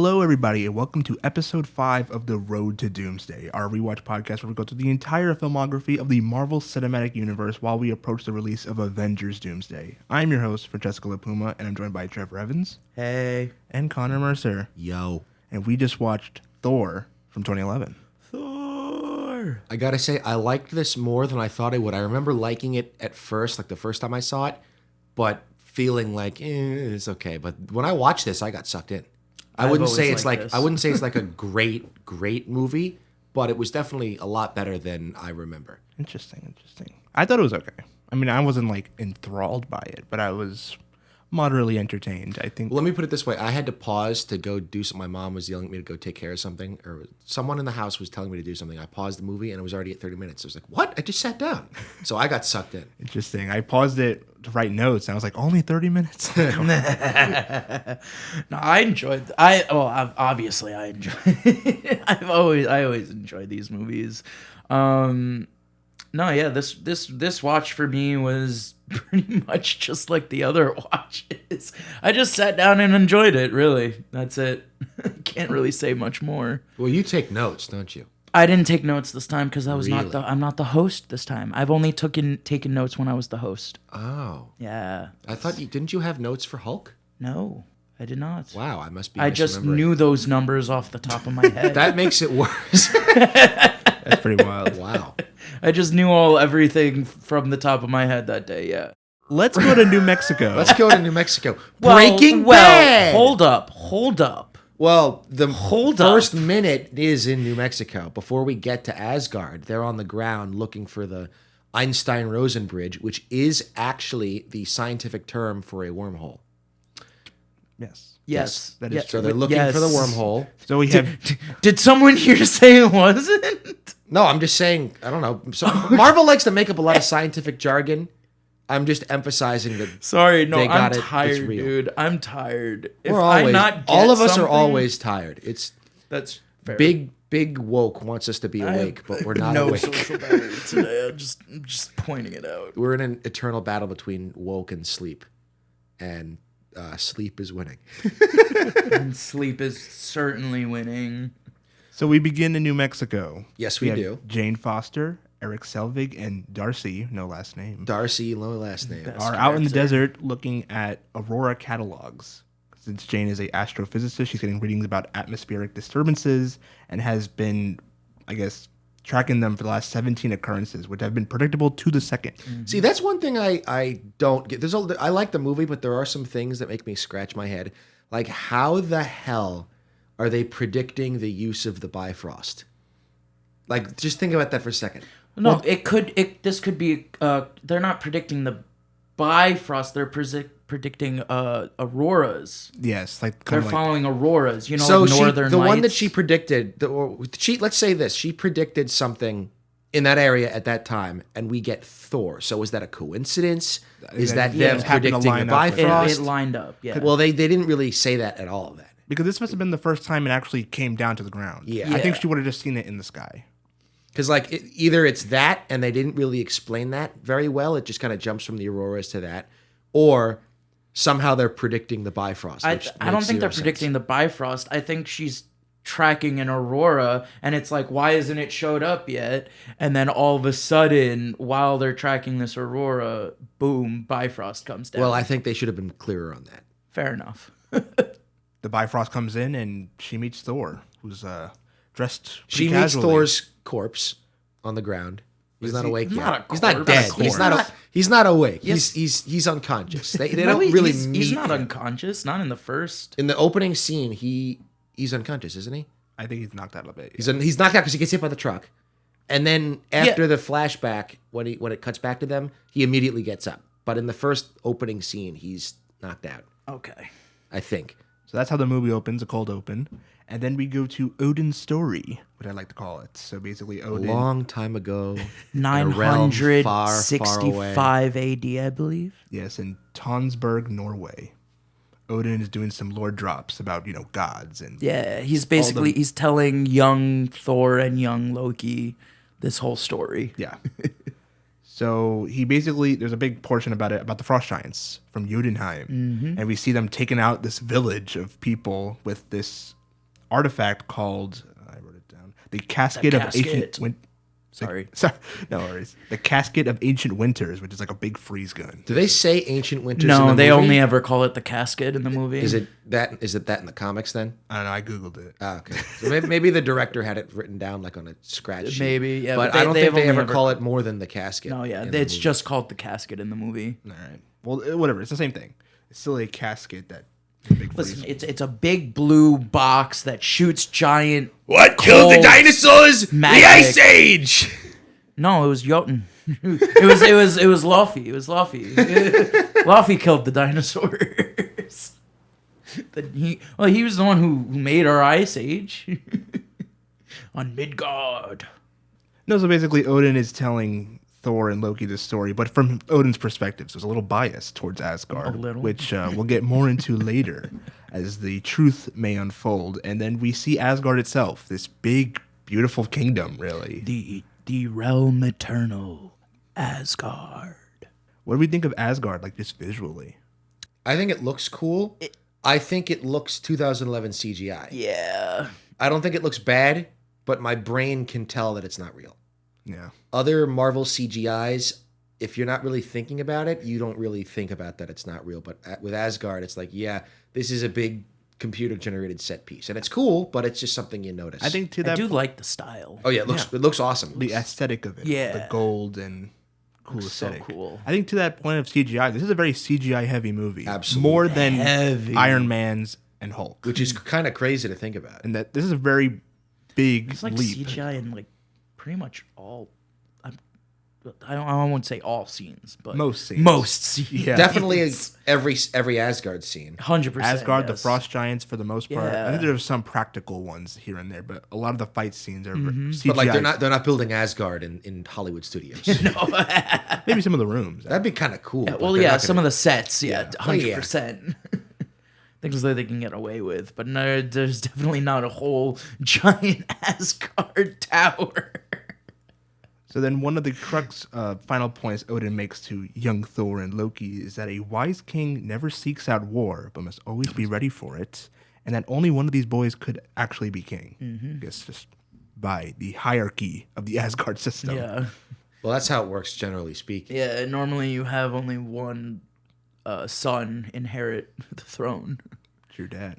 Hello, everybody, and welcome to episode 5 of The Road to Doomsday, our rewatch podcast where we go through the entire filmography of the Marvel Cinematic Universe while we approach the release of Avengers Doomsday. I'm your host, Francesco and I'm joined by Trevor Evans. Hey. And Connor Mercer. Yo. And we just watched Thor from 2011. Thor! I gotta say, I liked this more than I thought I would. I remember liking it at first, like the first time I saw it, but feeling like, it's okay. But when I watched this, I got sucked in. I wouldn't say it's like a great movie, but it was definitely a lot better than I remember. Interesting. I thought it was okay. I mean, I wasn't like enthralled by it, but I was moderately entertained, I think. Well, let me put it this way. I had to pause to go do something. My mom was yelling at me to go take care of something, or someone in the house was telling me to do something. I paused the movie, and it was already at 30 minutes. I was like, what? I just sat down. So I got sucked in. Interesting. I paused it to write notes, and I was like, only 30 minutes? No, I enjoyed. Obviously I enjoy. I always enjoy these movies. This watch for me was pretty much just like the other watches. I just sat down and enjoyed it. Really, that's it. Can't really say much more. Well, you take notes, don't you? I didn't take notes this time because I'm not the host this time. I've only taken notes when I was the host. Oh. Yeah. I thought didn't you have notes for Hulk? No, I did not. Wow, I must be. I just knew those numbers off the top of my head. That makes it worse. That's pretty wild. Wow. I just knew everything from the top of my head that day. Yeah. Let's go to New Mexico. Let's go to New Mexico. Breaking Bad. Hold up. Well, the first minute is in New Mexico. Before we get to Asgard, they're on the ground looking for the Einstein-Rosen bridge, which is actually the scientific term for a wormhole. Yes. That is true. So they're looking for the wormhole. So we have... Did someone here say it wasn't? No, I'm just saying, I don't know. So Marvel likes to make up a lot of scientific jargon. I'm just emphasizing that. Sorry, no, I'm tired, dude. I'm tired. All of us are always tired. That's fair. Big woke wants us to be awake, but we're not awake. No social battery today. I'm just pointing it out. We're in an eternal battle between woke and sleep, and sleep is winning. And sleep is certainly winning. So we begin in New Mexico. Yes, we do. Jane Foster, Eric Selvig, and Darcy, no last name. Darcy, no last name. Are out in the desert looking at aurora catalogs. Since Jane is an astrophysicist, she's getting readings about atmospheric disturbances and has been, I guess, tracking them for the last 17 occurrences, which have been predictable to the second. Mm-hmm. See, that's one thing I don't get. I like the movie, but there are some things that make me scratch my head. Like, how the hell are they predicting the use of the Bifrost? Like, just think about that for a second. No, this could be. They're not predicting the Bifrost. They're predicting auroras. Yes, they're following auroras. So like northern lights. The one that she predicted. Let's say this. She predicted something in that area at that time, and we get Thor. So is that a coincidence? Is that them predicting the Bifrost? It lined up. Yeah. Well, they didn't really say that at all. Then because this must have been the first time it actually came down to the ground. Yeah. I think she would have just seen it in the sky. Because either it's that, and they didn't really explain that very well. It just kind of jumps from the auroras to that, or somehow they're predicting the Bifrost. I don't think they're predicting the Bifrost. I think she's tracking an aurora, and it's like, why isn't it showed up yet? And then all of a sudden, while they're tracking this aurora, boom, Bifrost comes down. Well, I think they should have been clearer on that. Fair enough. The Bifrost comes in, and she meets Thor, who's dressed pretty She casually. meets Thor's corpse on the ground. He's not awake yet. He's not dead. He's not awake. Yes. He's unconscious. They don't really meet. He's not unconscious. Not in the first. In the opening scene, he's unconscious, isn't he? I think he's knocked out a bit. Yeah. He's knocked out because he gets hit by the truck, and then after the flashback, when it cuts back to them, he immediately gets up. But in the first opening scene, he's knocked out. Okay, I think. So that's how the movie opens, a cold open. And then we go to Odin's story, which I like to call it. So basically Odin... A long time ago. 965 AD, I believe. Yes, in Tonsberg, Norway. Odin is doing some lore drops about, gods and... Yeah, he's telling young Thor and young Loki this whole story. Yeah. So he basically, there's a big portion about the frost giants from Jotunheim. Mm-hmm. And we see them taking out this village of people with this artifact called, I wrote it down, the Casket of Ancient Sorry, no worries. The Casket of Ancient Winters, which is like a big freeze gun. Do they say Ancient Winters? in No, the they movie? only ever call it the casket in the movie. Is it that in the comics then? I don't know. I googled it. Ah, okay. So maybe the director had it written down like on a scratch sheet. Maybe, yeah, But but I don't they've think they only ever ever- call it more than the casket. No, yeah, in the it's movie. just called the casket in the movie. All right. Well, whatever. It's the same thing. It's still a casket that a big Listen, freeze. it's a big blue box that shoots giant. What killed the cold dinosaurs? magic. The Ice Age. No, it was Jotun. it was Luffy. It was Luffy. Luffy killed the dinosaurs. He was the one who made our ice age on Midgard. No, so basically Odin is telling Thor and Loki this story, but from Odin's perspective, so it's a little biased towards Asgard, A little. which we'll get more into later as the truth may unfold. And then we see Asgard itself, this big, beautiful kingdom, really. The realm eternal, Asgard. What do we think of Asgard, like just visually? I think it looks cool. I think it looks 2011 CGI. Yeah. I don't think it looks bad, but my brain can tell that it's not real. Yeah. Other Marvel CGIs, if you're not really thinking about it, you don't really think about that it's not real. But with Asgard, it's like, yeah, this is a big computer-generated set piece. And it's cool, but it's just something you notice. I think to I that do like the style. Oh, yeah, it looks awesome. the aesthetic of it. Yeah. The gold and cool Looks so aesthetic. cool. I think to that point of CGI, this is a very CGI heavy movie. Absolutely. More than Heavy. Iron Man's and Hulk. Which is kind of crazy to think about. And that this is a very big It's like leap. CGI in like pretty much all. I won't say all scenes, but Most scenes. Most scenes. Yeah. Definitely every Asgard scene. 100%. Asgard, the yes. Frost Giants, for the most part. I Yeah. think there's some practical ones here and there, but a lot of the fight scenes are CGI. But like they're not building Asgard in Hollywood studios. Maybe some of the rooms. That'd be kind of cool. Yeah, well, yeah, some of the sets, yeah, Oh, yeah. 100%. Things that they can get away with, but no, there's definitely not a whole giant Asgard tower. So then one of the crux final points Odin makes to young Thor and Loki is that a wise king never seeks out war, but must always be ready for it, and that only one of these boys could actually be king. I guess just by the hierarchy of the Asgard system. Yeah. Well, that's how it works, generally speaking. Yeah, normally you have only one son inherit the throne. It's your dad.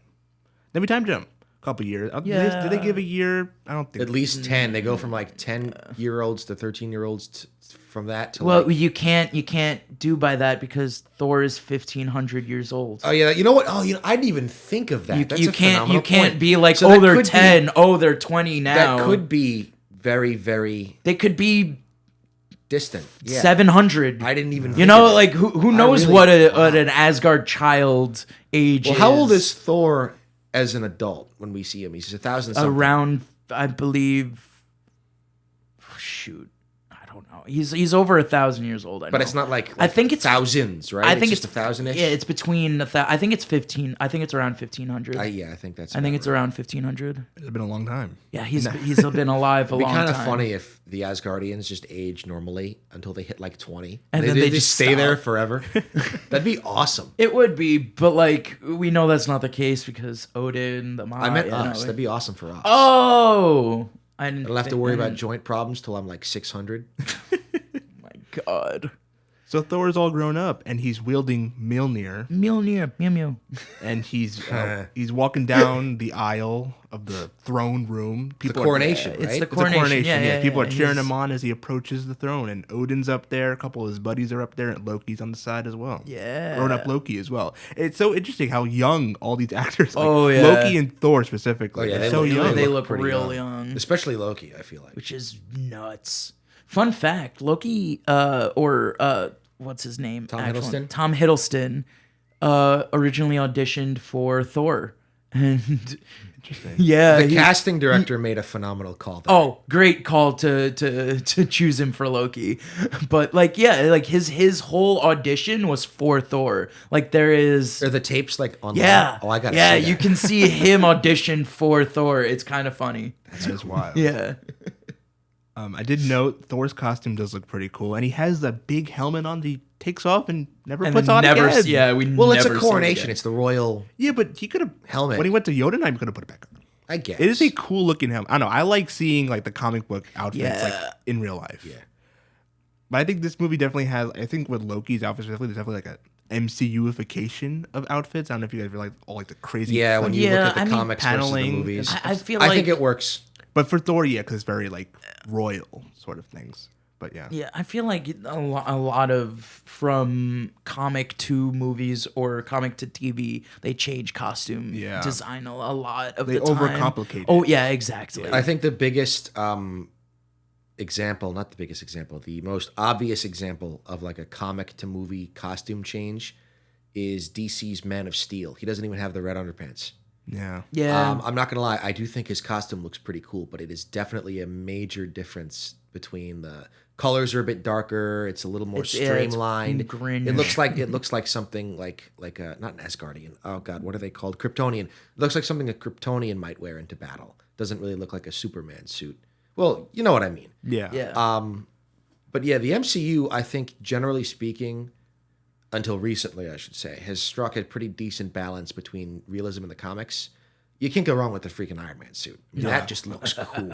Then we time jump. A couple years. Yeah. Did they give a year? I don't think. At least 10. They go from like 10-year-olds to 13-year-olds from that to Well, like... you can't do by that because Thor is 1,500 years old. Oh, yeah. You know what? Oh, I didn't even think of that. That's you a can't phenomenal point. be like, So oh, that they're could be- 10, oh, they're 20 now. That could be very, very They could be distant. Yeah. 700. I didn't even You think know, of that. like who knows really- what an Asgard child age Well, is? how old is Thor as an adult when we see him? He's 1,000 something. Around, I believe. Shoot, I don't know. He's over 1,000 years old. I know. But it's not like I think it's thousands, right? I think it's just 1,000-ish. Yeah, it's between. I think it's 15. I think it's around 1,500. Yeah, I think that's. I think about it's around 1,500. It's been a long time. Yeah, he's been alive a It'd be long kind time. of funny if the Asgardians just age normally until they hit like 20. And then they just stay there stop. forever. That'd be awesome. It would be, but like we know that's not the case because Odin, the I meant you us. know, That'd be awesome for us. Oh, I didn't. I don't have to think- worry I about didn't- joint problems till I'm like 600. My God, So Thor's all grown up and he's wielding Mjolnir Mjolnir, mew mew. and he's walking down the aisle of the throne room. The coronation, right? It's the It's a coronation. Yeah, People are yeah, cheering he's- him on as he approaches the throne, and Odin's up there. A couple of his buddies are up there, and Loki's on the side as well. Yeah. Grown up Loki as well. It's so interesting how young all these actors. Like Oh, yeah. Loki and Thor specifically. Oh, yeah, they're they so look- young. They look look pretty real young. young, Especially Loki, I feel like. which is nuts. Fun fact: Loki, what's his name? Tom Actual- Hiddleston? Tom Hiddleston, originally auditioned for Thor, and Interesting. yeah, The casting director made a phenomenal call there. Oh, great call to choose him for Loki. But like, yeah, like his whole audition was for Thor. Like there is, Are the tapes like online? yeah, Oh, I gotta yeah, see that. you can see him audition for Thor. It's kind of funny. That is wild. Yeah, I did note Thor's costume does look pretty cool, and he has the big helmet on that he takes off and never and puts then on never, again. yeah, we Well, it's never a see it coronation. again. It's the royal... Yeah, but he could have Helmet. when he went to Jotunheim. He could have put it back on. I guess. It is a cool looking helmet. I don't know. I like seeing like the comic book outfits like Yeah. in real life. Yeah. But I think this movie definitely has. I think with Loki's outfits, there's definitely like a MCUification of outfits. I don't know if you guys like all like the crazy. Yeah, when you look at the I mean, comics versus the paneling, movies. I feel I like think it works. But for Thor, yeah, because it's very like royal sort of things. But yeah. Yeah, I feel like a lot of from comic to movies or comic to TV, they change costume design a lot of They the time. overcomplicate it. Oh yeah, exactly. I think the biggest example, not the biggest example, the most obvious example of like a comic to movie costume change is DC's Man of Steel. He doesn't even have the red underpants. Yeah. Yeah, I'm not gonna lie, I do think his costume looks pretty cool, but it is definitely a major difference between the colors are a bit darker. It's a little more streamlined. It's green. It looks like something like not an Asgardian. Oh God, what are they called? Kryptonian. It looks like something a Kryptonian might wear into battle. Doesn't really look like a Superman suit. Well, you know what I mean. Yeah. yeah. But yeah, the MCU, I think, generally speaking, until recently, I should say, has struck a pretty decent balance between realism and the comics. You can't go wrong with the freaking Iron Man suit. I mean, that just looks cool.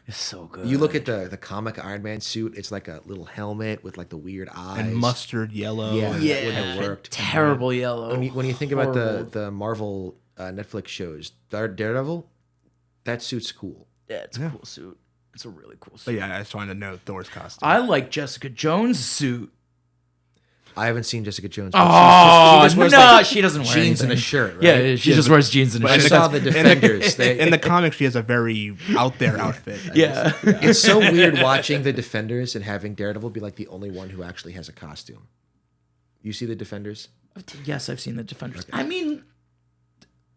It's so good. You look at the comic Iron Man suit, it's like a little helmet with like the weird eyes. And mustard yellow. Yeah. and- yeah, wouldn't have worked. terrible yellow. When you think about Horrible. the Marvel Netflix shows, Daredevil, that suit's cool. Yeah, it's a cool suit. It's a really cool But suit. yeah, I just wanted to know Thor's costume. I like Jessica Jones' suit. I haven't seen Jessica Jones. Oh, she just wears, no, like, she doesn't wear jeans and a anything. shirt, right? Yeah, she just wears jeans and a I shirt. saw the Defenders. in the comics, she has a very out there outfit. I Yeah. guess. It's so weird watching the Defenders and having Daredevil be like the only one who actually has a costume. You see the Defenders? Yes, I've seen the Defenders. I mean,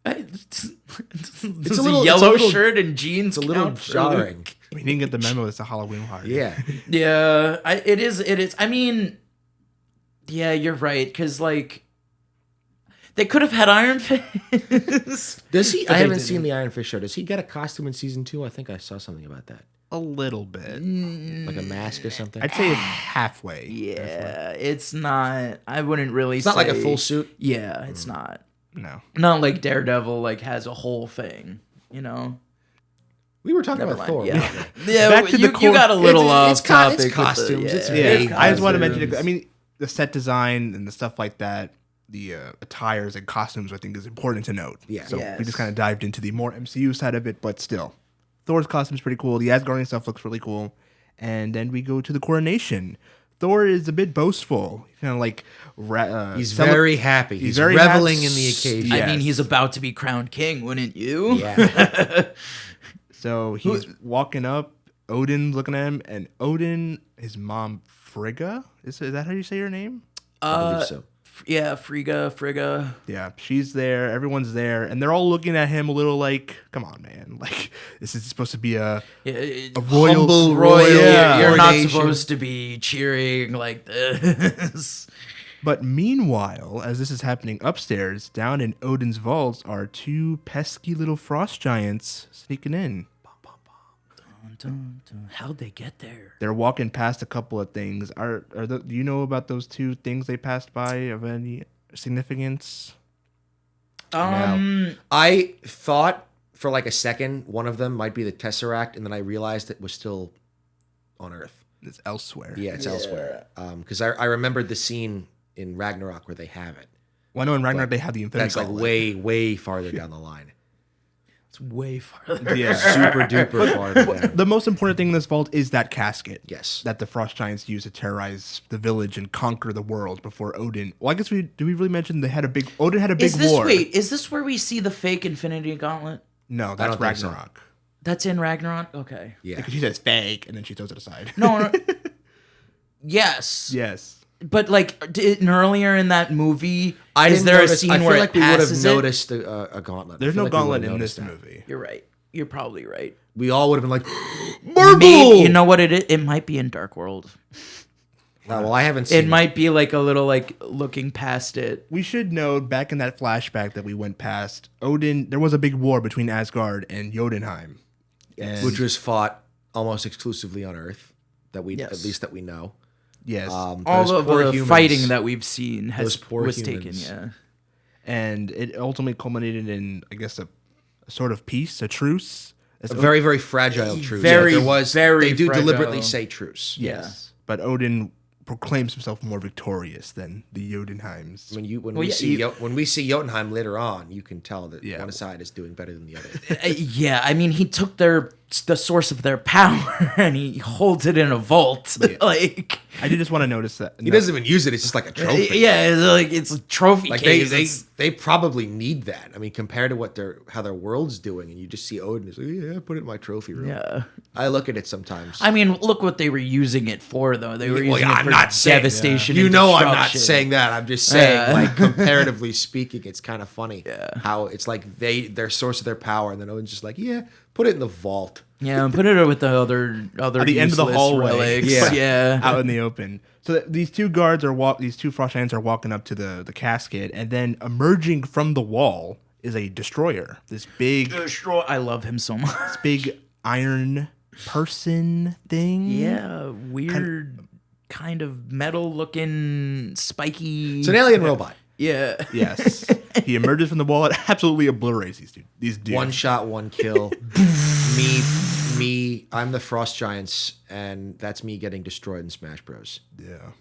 it's a a little- yellow it's a little- shirt and jeans. It's a little count for jarring. Luke? We didn't get the memo. It's a Halloween party. Yeah. Yeah, it is. It is. I mean, yeah, you're right. Because like, they could have had Iron Fist. Does he? But I they haven't didn't. seen the Iron Fist show. Does he get a costume in season 2? I think I saw something about that. A little bit. Like a mask or something. I'd say it's halfway. Yeah, it's not. I wouldn't really. It's not like a say- full suit. Yeah, it's not. No. Not like Daredevil like has a whole thing. You know. We were talking Never about mind. Thor. Yeah, yeah. Back to the you core- got a little It's off topic. it's with the- costumes. It's yeah. vague. I just want to mention costumes. I mean, the set design and the stuff like that, the attires and costumes, I think is important to note. Yeah. So we Yes. just kind of dived into the more MCU side of it, but still. Thor's costume's pretty cool. The Asgardian stuff looks really cool. And then we go to the coronation. Thor is a bit boastful. Kind of like... He's very happy. He's very reveling happy. in the occasion. I Yes. mean, he's about to be crowned king, wouldn't you? Yeah. So he's walking up. Odin's looking at him. And Odin, his mom, Frigga? Is that how you say her name? I believe so. Yeah, Frigga. Yeah, she's there. Everyone's there, and they're all looking at him a little like, "Come on, man! Like, this is supposed to be a royal, Humble royal. Yeah. You're not coronation. supposed to be cheering like this. But meanwhile, as this is happening upstairs, down in Odin's vaults are two pesky little frost giants sneaking in. How'd they get there? They're walking past a couple of things. Do you know about those two things they passed by of any significance? I thought for like a second one of them might be the Tesseract, and then I realized it was still on Earth. It's elsewhere. Yeah, it's elsewhere. Because I remembered the scene in Ragnarok where they have it. Well, I know in Ragnarok they have the Infinity That's like Gauntlet. way farther down the line. It's way farther. Yeah. Super duper farther down. The most important thing in this vault is that casket. Yes. That the frost giants use to terrorize the village and conquer the world before Odin. Well, I guess do we really mention they had a big Odin had a big Is this war? is this where we see the fake Infinity Gauntlet? No, that's don't think so. Ragnarok. That's in Ragnarok? Okay. Yeah. Because she says fake and then she throws it aside. No. Yes. Yes. But like earlier in that movie, I is didn't there notice, a scene I feel where like it we would have passes it? noticed a gauntlet. I There's feel no like we gauntlet would've in this noticed that. movie. You're right. You're probably right. We all would have been like, Marble! Maybe you know what it is? It might be in Dark World. Well, I haven't seen It might be like a little like looking past it. We should note back in that flashback that we went past, Odin, there was a big war between Asgard and Jotunheim. And which was fought almost exclusively on Earth. That we Yes. at least that we know. yes. All Those of poor the humans. fighting that we've seen Those poor was humans. taken. Yeah. And it ultimately culminated in, I guess, a sort of peace, a truce. A very, very fragile truce. Very, They do fragile. deliberately say truce. Yes. But Odin proclaims himself more victorious than the Jotunheims. When we see Jotunheim later on, you can tell that one side is doing better than the other. Yeah, I mean, he took the source of their power and he holds it in a vault. Like, I did just want to notice that he doesn't even use it. It's just like a trophy. Yeah, it's a trophy Like case. they probably need that. I mean, compared to how their world's doing, and you just see Odin is like, yeah, put it in my trophy room. Yeah. I look at it sometimes. I mean, look what they were using it for, though. They were using it for devastation. You and know, I'm not destruction. saying that. I'm just saying, like, comparatively speaking, it's kind of funny how it's like their source of their power, and then Odin's just like, yeah, put it in the vault. Yeah, and put it with the other at the end of the hallway. relics. Out in the open. So these two guards these two frost giants are walking up to the casket, and then emerging from the wall is a destroyer. This big I love him so much. This big iron person thing. Yeah, weird kind of metal-looking spiky. It's an alien robot. Yeah. Yes. He emerges from the wall and absolutely obliterates these dudes. One shot, one kill. me. I'm the Frost Giants, and that's me getting destroyed in Smash Bros. Yeah.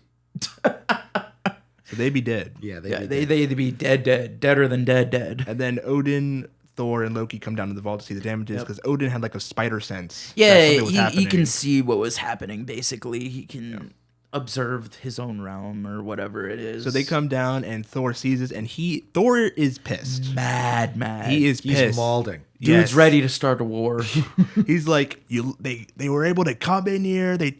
So they be dead. Yeah, they'd be deader than dead. And then Odin, Thor, and Loki come down to the vault to see the damages because Odin had like a spider sense. Yeah, he can see what was happening. Basically, he can observe his own realm or whatever it is. So they come down, and Thor sees this, and Thor is pissed. Mad. He is pissed. He's mauling. Dude's ready to start a war. He's like, they were able to come in here. They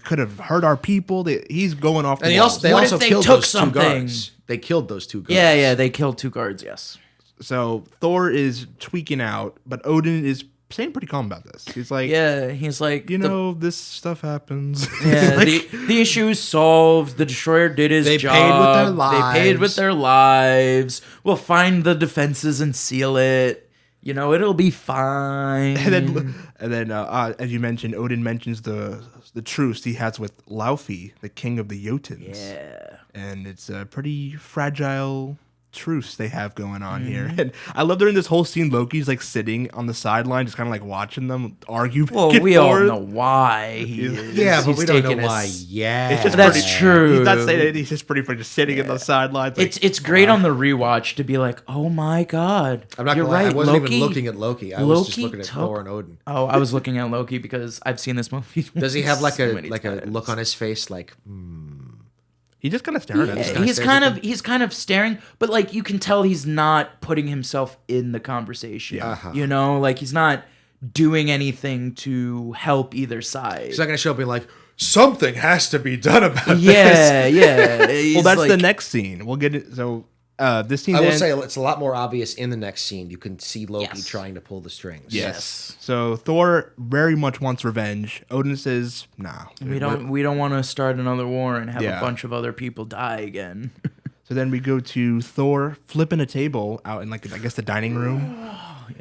could have hurt our people. He's going off the wall. What also if they killed took those something? 2 guards. They killed those 2 guards. Yeah, they killed 2 guards, yes. So Thor is tweaking out, but Odin is staying pretty calm about this. He's like, this stuff happens. Yeah, the issue is solved. The destroyer did his job. They paid with their lives. We'll find the defenses and seal it. It'll be fine. And then, as you mentioned, Odin mentions the truce he has with Loki, the king of the Jotuns. Yeah, and it's a pretty fragile truce they have going on here. And I love during this whole scene, Loki's like sitting on the sideline, just kind of like watching them argue. Well, we all know why he is. Yeah, but we don't know why. Yeah, that's true. He's not saying that. He's just pretty just sitting in the sidelines. Like, it's great on the rewatch to be like, oh my god, I'm not gonna lie, I wasn't even looking at Loki. I was just looking at Thor and Odin. Oh, I was looking at Loki because I've seen this movie. Does he have like a look on his face like? He just kind of staring at us. He's kind of staring, but like you can tell he's not putting himself in the conversation. Yeah. Like he's not doing anything to help either side. He's not gonna show up and be like, something has to be done about this. Yeah. Well, that's the next scene. We'll get it. So this scene. I will say it's a lot more obvious in the next scene. You can see Loki trying to pull the strings. Yes. So Thor very much wants revenge. Odin says, "Nah, we don't want to start another war and have a bunch of other people die again." So then we go to Thor flipping a table out in like I guess the dining room.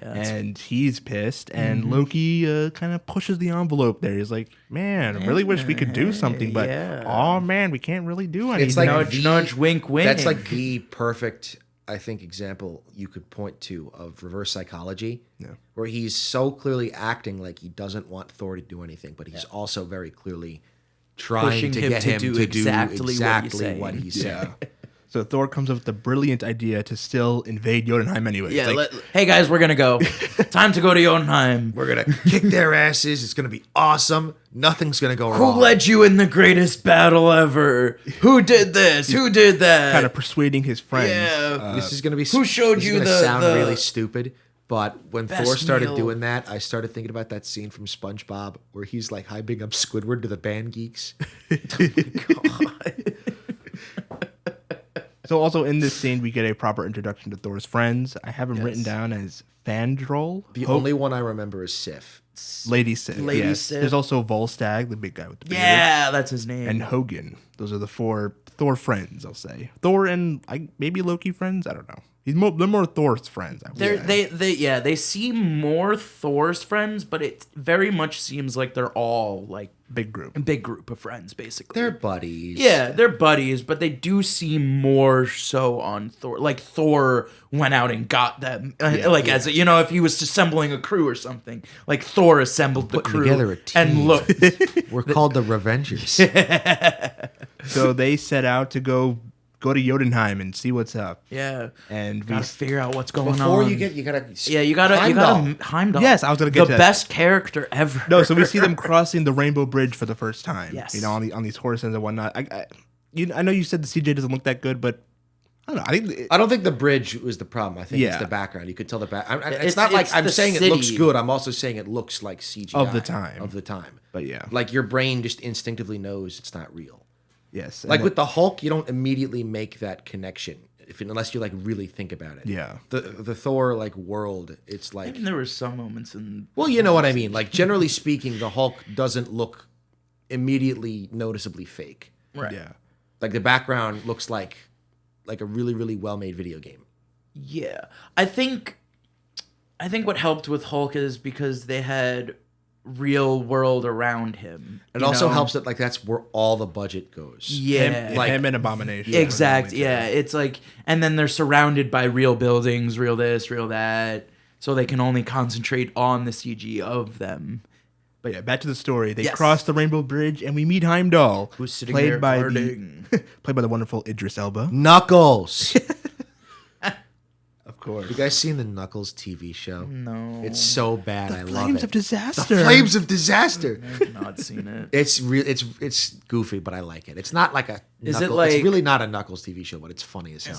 And he's pissed, and Loki kind of pushes the envelope there. He's like, man, I really wish we could do something, but oh man, we can't really do anything. It's like nudge, wink, wink. That's like the perfect, I think, example you could point to of reverse psychology, where he's so clearly acting like he doesn't want Thor to do anything, but he's also very clearly trying to get him to do exactly what he's saying. So Thor comes up with the brilliant idea to still invade Jotunheim anyway. Yeah, hey guys, we're gonna go. Time to go to Jotunheim. We're gonna kick their asses. It's gonna be awesome. Nothing's gonna go wrong. Who led you in the greatest battle ever? Who did this? Who did that? Kind of persuading his friends. Yeah. This is gonna be. Who showed you the? Sound really stupid. But when Thor started doing that, I started thinking about that scene from SpongeBob where he's like hyping up Squidward to the band geeks. God. So also in this scene, we get a proper introduction to Thor's friends. I have them written down as Fandral. The only one I remember is Sif. Lady Sif. Lady Sif. Sif. There's also Volstagg, the big guy with the beard. Yeah, that's his name. And Hogan. Those are the 4 Thor friends, I'll say. Thor and maybe Loki friends? I don't know. They're more Thor's friends. I would say. They seem more Thor's friends, but it very much seems like they're all like big group of friends, basically. They're buddies. Yeah, they're buddies, but they do seem more so on Thor. Like Thor went out and got them, as if he was assembling a crew or something. Like Thor assembled the crew together a team. and look, We're called the Revengers. So they set out to go to Jotunheim and see what's up. Yeah, and we gotta figure out what's going Before on. you gotta Heimdall. Yes, I was gonna get the to best character ever. No, so we see them crossing the Rainbow Bridge for the first time. Yes, on these horses and whatnot. I know you said the CJ doesn't look that good, but I don't know. I don't think the bridge was the problem. I think it's the background. You could tell the back. It's not like I'm saying city. It looks good. I'm also saying it looks like CGI of the time. But yeah, like your brain just instinctively knows it's not real. Yes. Like with the Hulk, you don't immediately make that connection unless you like really think about it. Yeah. The Thor like world, it's like there were some moments in. Well, you know what I mean. Like generally speaking, the Hulk doesn't look immediately noticeably fake. Right. Yeah. Like the background looks like a really really well made video game. Yeah, I think what helped with Hulk is because they had real world around him. It also helps that like that's where all the budget goes. Yeah, him and Abomination. Exactly. Yeah, it's like, and then they're surrounded by real buildings, real this, real that, so they can only concentrate on the CG of them. But yeah, back to the story. They cross the Rainbow Bridge and we meet Heimdall, who's sitting there guarding. Played by the wonderful Idris Elba. Knuckles. Of course. You guys seen the Knuckles TV show? No. It's so bad. I love it. Flames of Disaster. The Flames of Disaster. I've not seen it. It's real. It's goofy, but I like it. It's not like a. Is Knuckles, it like? It's really not a Knuckles TV show, but it's funny as hell.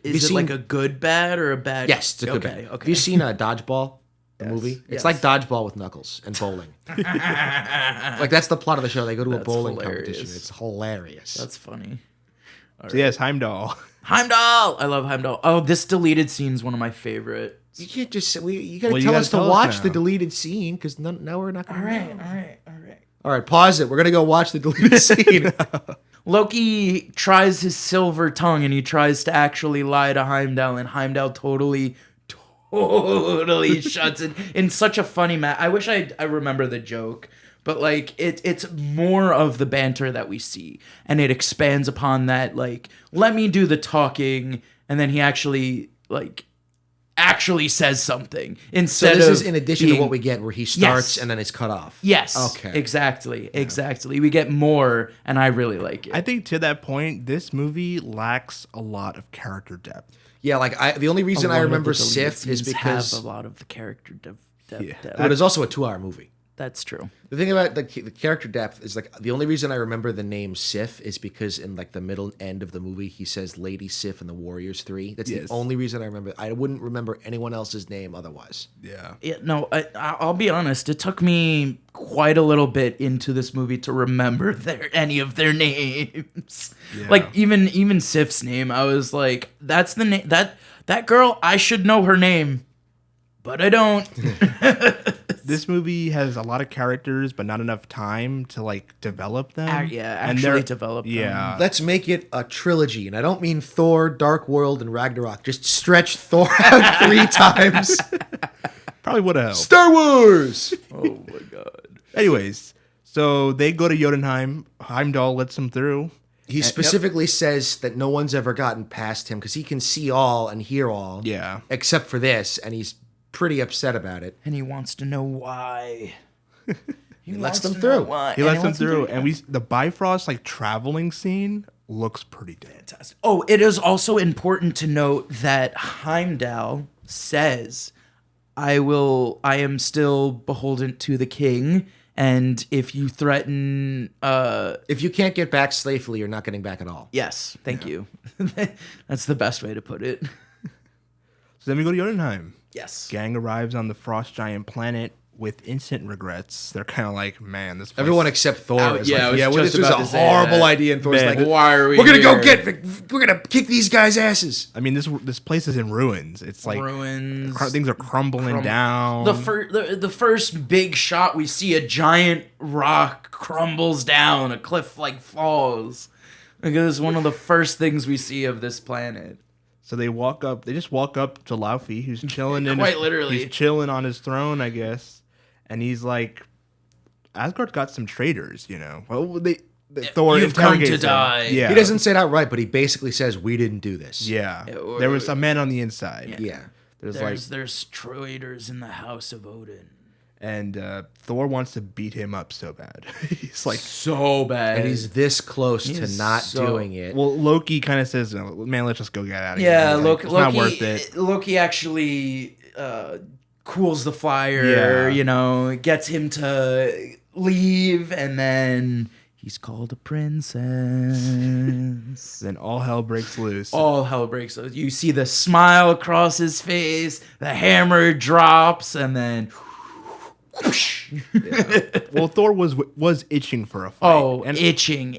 Is it like a good bad or a bad? Yes, it's a good bad. Okay. Have you seen Dodgeball? The movie? It's like Dodgeball with Knuckles and bowling. Like that's the plot of the show. They go to a bowling competition. It's hilarious. That's funny. So yes, Heimdall. Heimdall! I love Heimdall. Oh, this deleted scene is one of my favorite. You can't just you gotta tell us to watch the deleted scene because now we're not gonna All right, pause it. We're gonna go watch the deleted scene. Loki tries his silver tongue and he tries to actually lie to Heimdall, and Heimdall totally shuts it in such a funny I wish I remember the joke. But like it's more of the banter that we see, and it expands upon that. Like, let me do the talking, and then he actually says something instead. So this of is in addition to what we get, where he starts and then it's cut off. Yes. Okay. Exactly. We get more, and I really like it. I think to that point, this movie lacks a lot of character depth. Yeah, like the only reason I remember Sif is because have a lot of the character depth. But it's also a 2-hour movie. That's true. The thing about the character depth is like the only reason I remember the name Sif is because in like the middle end of the movie he says Lady Sif and the Warriors 3. That's the only reason I remember. I wouldn't remember anyone else's name otherwise. Yeah. No, I'll be honest. It took me quite a little bit into this movie to remember any of their names. Yeah. Like even Sif's name, I was like, that's the name that girl. I should know her name, but I don't. This movie has a lot of characters, but not enough time to like develop them. Actually develop them. Yeah. Let's make it a trilogy, and I don't mean Thor, Dark World, and Ragnarok. Just stretch Thor out 3 times. Probably would have. Star Wars. Oh my god. Anyways, so they go to Jotunheim. Heimdall lets them through. He specifically says that no one's ever gotten past him because he can see all and hear all. Yeah. Except for this, and he's pretty upset about it. And he wants to know why. He lets them through. He lets them through, and the Bifrost like traveling scene looks pretty fantastic. Oh, it is also important to note that Heimdall says, I am still beholden to the king, and if you threaten if you can't get back safely, you're not getting back at all. Yes, thank you. That's the best way to put it. So then we go to Jotunheim. Yes. Gang arrives on the frost giant planet with instant regrets. They're kind of like, man, this place... Everyone except Thor is yeah, I like, was this just was about a to say horrible that. idea. And Thor's Man, like, why are we we're gonna here? we're gonna kick these guys' asses. I mean, this place is in ruins. It's like Ruins. things are crumbling down. The first big shot, we see a giant rock crumbles down, a cliff like falls. Like, this is one of the first things we see of this planet. So they just walk up to Laufey, who's chilling Literally. He's chilling on his throne, I guess. And he's like, Asgard's got some traitors, you know. Well, Thor You've come to interrogates him. die. Yeah. He doesn't say it outright, but he basically says, we didn't do this. Yeah. Or- There was a man on the inside. Yeah. There's traitors in the house of Odin. And Thor wants to beat him up so bad. He's like, So bad. And he's this close to He's not so- doing it. well, Loki kind of says, "No, man, let's just go get out of here." Yeah, He's like, it's not worth it. Loki actually cools the flyer, Yeah. you know, gets him to leave, and then he's called a princess. Then all hell breaks loose. All hell breaks loose. You see the smile across his face, the hammer drops, and then whoosh. Well, Thor was itching for a fight. Oh, and itching.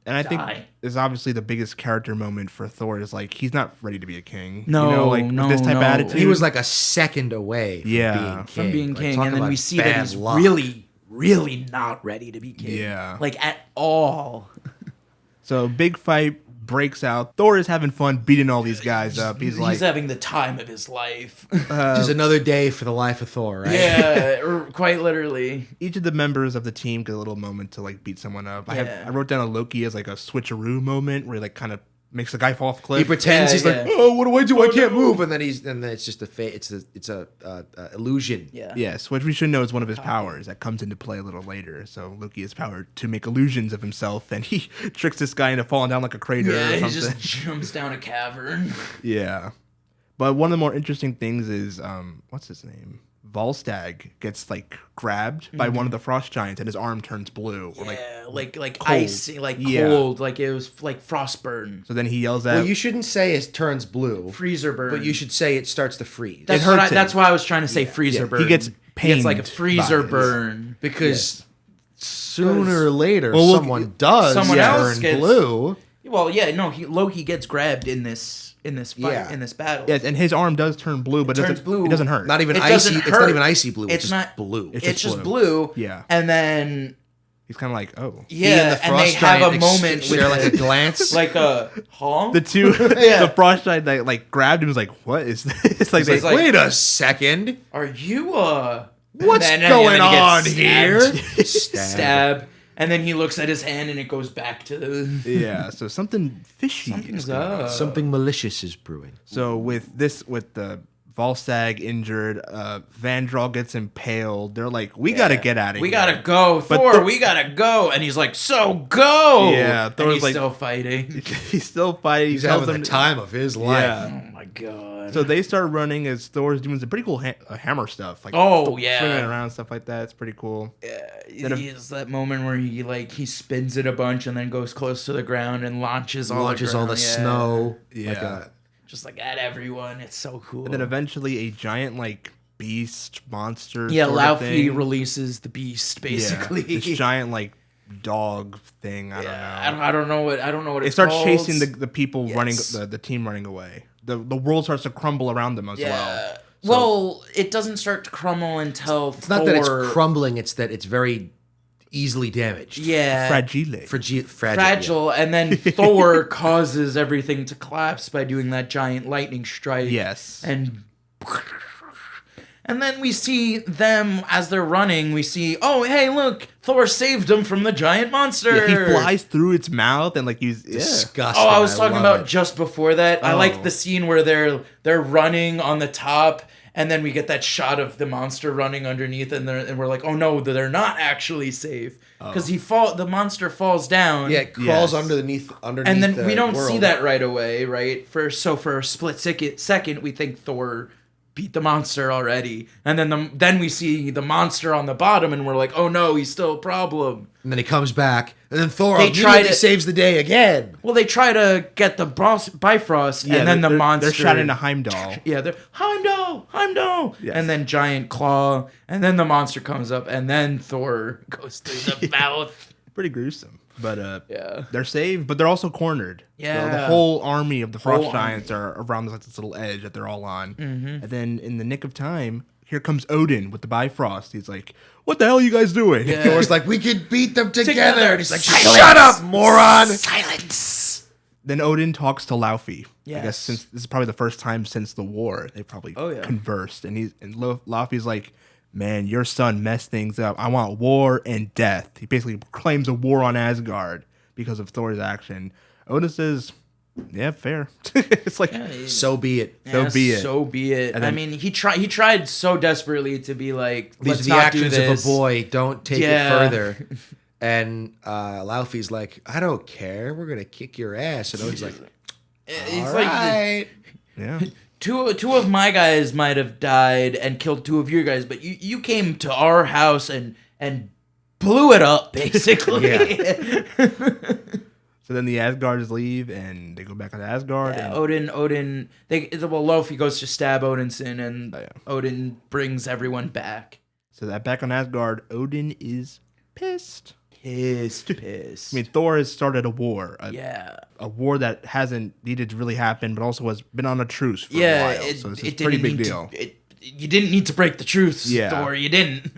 I think die. it's obviously the biggest character moment for Thor is like he's not ready to be a king. No, you know, like no, with this type no. of attitude. he was like a second away from Yeah. being king. From being Like, king, talk and then about we see that bad he's luck. really not ready to be king. Yeah. Like, at all. So big fight breaks out. Thor is having fun beating all these guys up. He's like, having the time of his life. Just another day for the life of Thor, right? Yeah, quite literally. each of the members of the team get a little moment to like beat someone up. Yeah. I wrote down a Loki as like a switcheroo moment where he like kind of makes the guy fall off a cliff. He pretends he's like, Yeah. oh, what do I do? I can't move, and then it's just it's a illusion. Yeah. Yes, which we should know is one of his powers that comes into play a little later. So Loki has power to make illusions of himself, and he tricks this guy into falling down like a crater Yeah, or he something. just jumps down a cavern. Yeah. But one of the more interesting things is, what's his name? Volstagg gets like grabbed by one of the frost giants and his arm turns blue. Or, Yeah, like cold. icy, like Yeah. cold, like it was like frostburn, So then he yells at Well, you shouldn't say it turns blue, freezer burn. but you should say it starts to freeze. That's hurts what him. that's why I was trying to say freezer Yeah, burn. he gets He gets pained like a freezer by this. burn. because sooner or later Well, we'll- someone does someone else turn gets- blue. Well, yeah, no, Loki gets grabbed in this fight, Yeah. in this battle. Yes, and his arm does turn blue, but turns blue. it doesn't hurt. Not even It icy. doesn't It's hurt. not even icy blue. It's It's just not- blue. It's just blue. Yeah. And then He's kind of like, oh. yeah, He and the and they frost have a giant moment share with like a glance. like a huh? The two, Yeah. the frost giant that like grabbed him was like, what is this? Like, It's they, like- Wait a second. Are you What's and going then he on gets here? stabbed. Stab. And then he looks at his hand and it goes back to the yeah, so something fishy Something's is going on. up. Something malicious is brewing. So with the Volstagg injured, Vandral gets impaled. They're like, we gotta get out of here. We gotta go, But Thor. Thor- We gotta go, and he's like, "So go!" Yeah, and Thor's he's like- still fighting. He's still fighting. He's tells having them the to- time of his life. Yeah. Oh my god! So they start running as Thor's doing some pretty cool hammer stuff. Like Oh, yeah. swinging it around stuff like that. It's pretty cool. It's that moment where he spins it a bunch and then goes close to the ground and launches all Launches the all ground. the Yeah. snow. Yeah. Like a, just like at everyone. It's so cool. And then eventually a giant like beast monster. yeah, sort of Laufey thing. releases the beast basically. Yeah, this giant like dog thing. I don't know. I don't know what It it's starts called. chasing the people running Yes. the team running away. The world starts to crumble around them as well. Well, it doesn't start to crumble until it's not that it's crumbling, it's that it's very easily damaged. Yeah. Fragile. Fragile, and then Thor causes everything to collapse by doing that giant lightning strike. Yes. And then we see them as they're running. We see, oh hey, look, Thor saved them from the giant monster. Yeah, he flies through its mouth and like he's Disgusting. Oh, I was talking love about it. just before that. I Oh. like the scene where they're running on the top, and then we get that shot of the monster running underneath, and we're like, oh no, they're not actually safe because the monster falls down. Yeah, it crawls Yes. underneath. And then the we don't see world. that right away, right? For a split second, we think Thor beat the monster already. And then we see the monster on the bottom, and we're like, oh no, he's still a problem. And then he comes back, and then Thor They try immediately to- saves the day again. Well, they try to get the Bifrost, and then the monster... They're shouting to Heimdall. Yeah, they're Heimdall, Yes. and then giant claw, and then the monster comes up, and then Thor goes through the mouth. Pretty gruesome. But Yeah. they're saved, but they're also cornered. Yeah. So the whole army of the Frost Whole Giants are around this little edge that they're all on. Mm-hmm. And then in the nick of time, here comes Odin with the Bifrost. He's like, "What the hell are you guys doing?" Yeah. Thor's like, we could beat them together. Together. And he's like, Silence. shut up, moron. Silence. Then Odin talks to Laufey. I Yes. guess since this is probably the first time since the war they probably conversed. And Laufey's like, "Man, your son messed things up. I want war and death." He basically claims a war on Asgard because of Thor's action. Odin says, "Yeah, fair." It's like, So be it. So be it. So be it. And then- I mean, he tried so desperately to be like, These let's are the not actions do of this. a boy. Don't take Yeah. it further. And Laufey's like, I don't care. We're going to kick your ass. And Odin's like, It's all like right. yeah. two of my guys might have died and killed two of your guys, but you came to our house and blew it up, basically. So then the Asgards leave and they go back to Asgard. Yeah, And Odin. Loki goes to stab Odinson, and Oh, yeah. Odin brings everyone back. so that back on Asgard, Odin is pissed. Pissed. I mean, Thor has started a war. Yeah. A war that hasn't needed to really happen, but also has been on a truce for a Yeah. while. So this is a It pretty didn't big need deal. you didn't need to break the truce, Yeah. Thor. You didn't.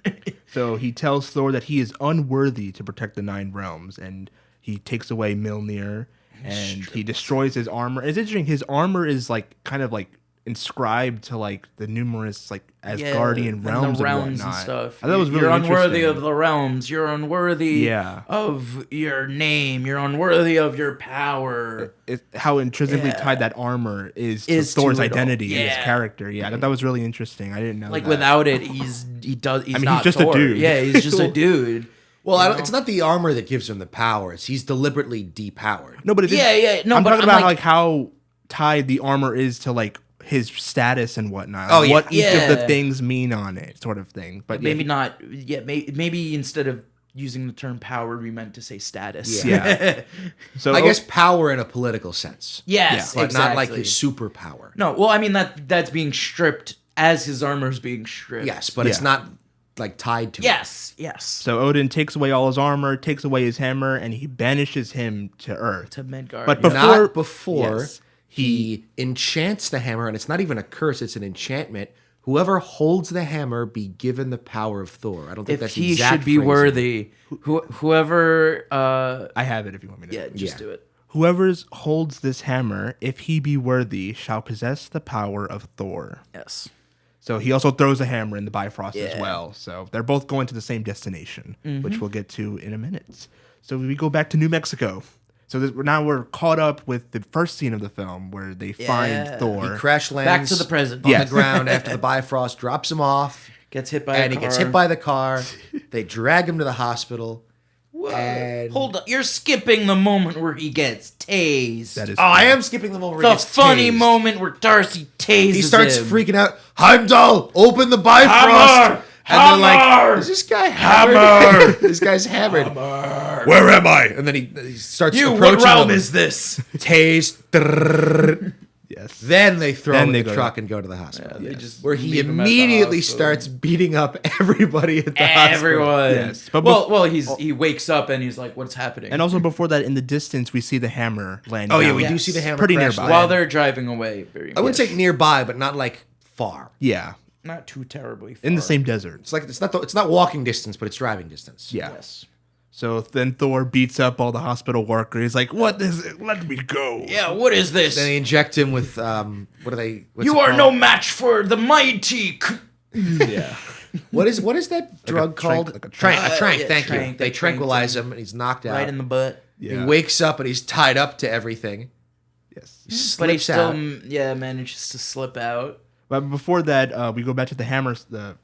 So he tells Thor that he is unworthy to protect the Nine Realms, and he takes away Mjolnir and he destroys his armor. It's interesting. His armor is like kind of like inscribed to like the numerous like Asgardian and realms the and realms whatnot. and stuff. I thought it was really You're unworthy interesting. of the realms. You're unworthy Yeah. of your name. You're unworthy of your power. How intrinsically Yeah. tied that armor is to Is to Thor's it all. identity and his Yeah. character. Yeah, I thought that was really interesting. I didn't know Like that. without it, he's he's not just a Thor. dude. Yeah, he's just a dude. Well, it's not the armor that gives him the powers. He's deliberately depowered. No, but it Yeah. No, I'm but talking I'm about like, how tied the armor is to like his status and whatnot. Oh, Like, yeah. what each of the Yeah. things mean on it, sort of thing. But maybe yeah, not. Yeah, maybe instead of using the term power, we meant to say status. Yeah. So I guess power in a political sense. Yes, But exactly. not like his superpower. No, well, I mean that's being stripped as his armor's being stripped. Yes, but it's Yeah. not like tied to it. Yes. So Odin takes away all his armor, takes away his hammer, and he banishes him to Earth. To Midgard. But yeah. before- Before yes. he enchants the hammer, and it's not even a curse, it's an enchantment. Whoever holds the hammer be given the power of Thor. I don't think if that's he exact should be phrasing. worthy, whoever. I have it if you want me to. Yeah, just Yeah. do it. Whoever holds this hammer, if he be worthy, shall possess the power of Thor. Yes. So he also throws a hammer in the Bifrost as Yeah. well. So they're both going to the same destination, Mm-hmm. which we'll get to in a minute. So we go back to New Mexico. So now we're caught up with the first scene of the film where they find Yeah. Thor. He crash lands Back to the present. on Yes. the ground after the Bifrost drops him off, Gets hit by and a he car. gets hit by the car. They drag him to the hospital. Whoa. and- Hold up. You're skipping the moment where he gets tased. That is Oh, I am skipping the moment where the he gets funny tased. moment where Darcy tases He starts him. freaking out. Heimdall, open the Bifrost. Hammer! And they're like, Hammer! is this guy hammered? This guy's hammered. Where am I? And then he starts You, approaching what realm him. is this? Tased. Drrrr. Yes. Then they throw Then him they in the go truck and go to the hospital. They just Where he leave him at the immediately hospital. starts beating up everybody at the hospital. Everyone. Yes. But Well, he wakes up and he's like, "What's happening?" And also before that, in the distance, we see the hammer land. Oh, yeah, down. we do Yes. see the hammer Pretty crash nearby. land. while they're driving away, very I wouldn't much. say nearby, but not like far. Yeah, not too terribly far. in the same desert. It's like it's not walking distance, but it's driving distance. Yeah. Yes. So then Thor beats up all the hospital workers. He's like, "What is it? Let me go." Yeah. What is this? Then they inject him with what are they? What's You it are called? no match for the mighty. Yeah. What is that drug called? like a trank. trank. A trank. Yeah, Thank you. trank. They They tranquilize him, and he's knocked out. Right in the butt. He Yeah. wakes up and he's tied up to everything. Yes. But he Slips still, out. manages to slip out. But before that, we go back to the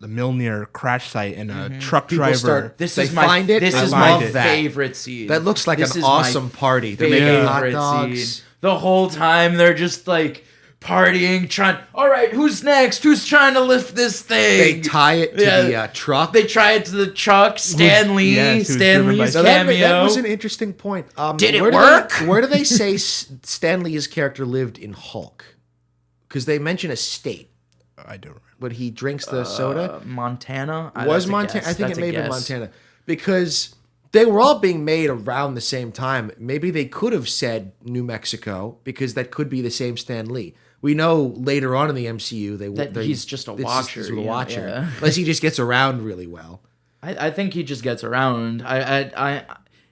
Mjolnir crash site, and a truck People driver. start- This They is my find it, This I is love my that. favorite scene. That looks like This an is my awesome party. They're making hot favorite dogs. scene. The whole time they're just like partying, all right, who's next? Who's trying to lift this thing? They tie it to the truck. They try it to the truck. Stan Lee. Yes, Stan Lee's Now, cameo. that was an interesting point. Did it work? Where do they say Stan Lee's character lived in Hulk? Because they mention a state. I don't remember. But he drinks the soda. Montana? Was Montana? I think it may have been Montana. Because they were all being made around the same time. Maybe they could have said New Mexico, because that could be the same Stan Lee. We know later on in the MCU he's just a watcher. Yeah. Unless he just gets around really well. I think he just gets around.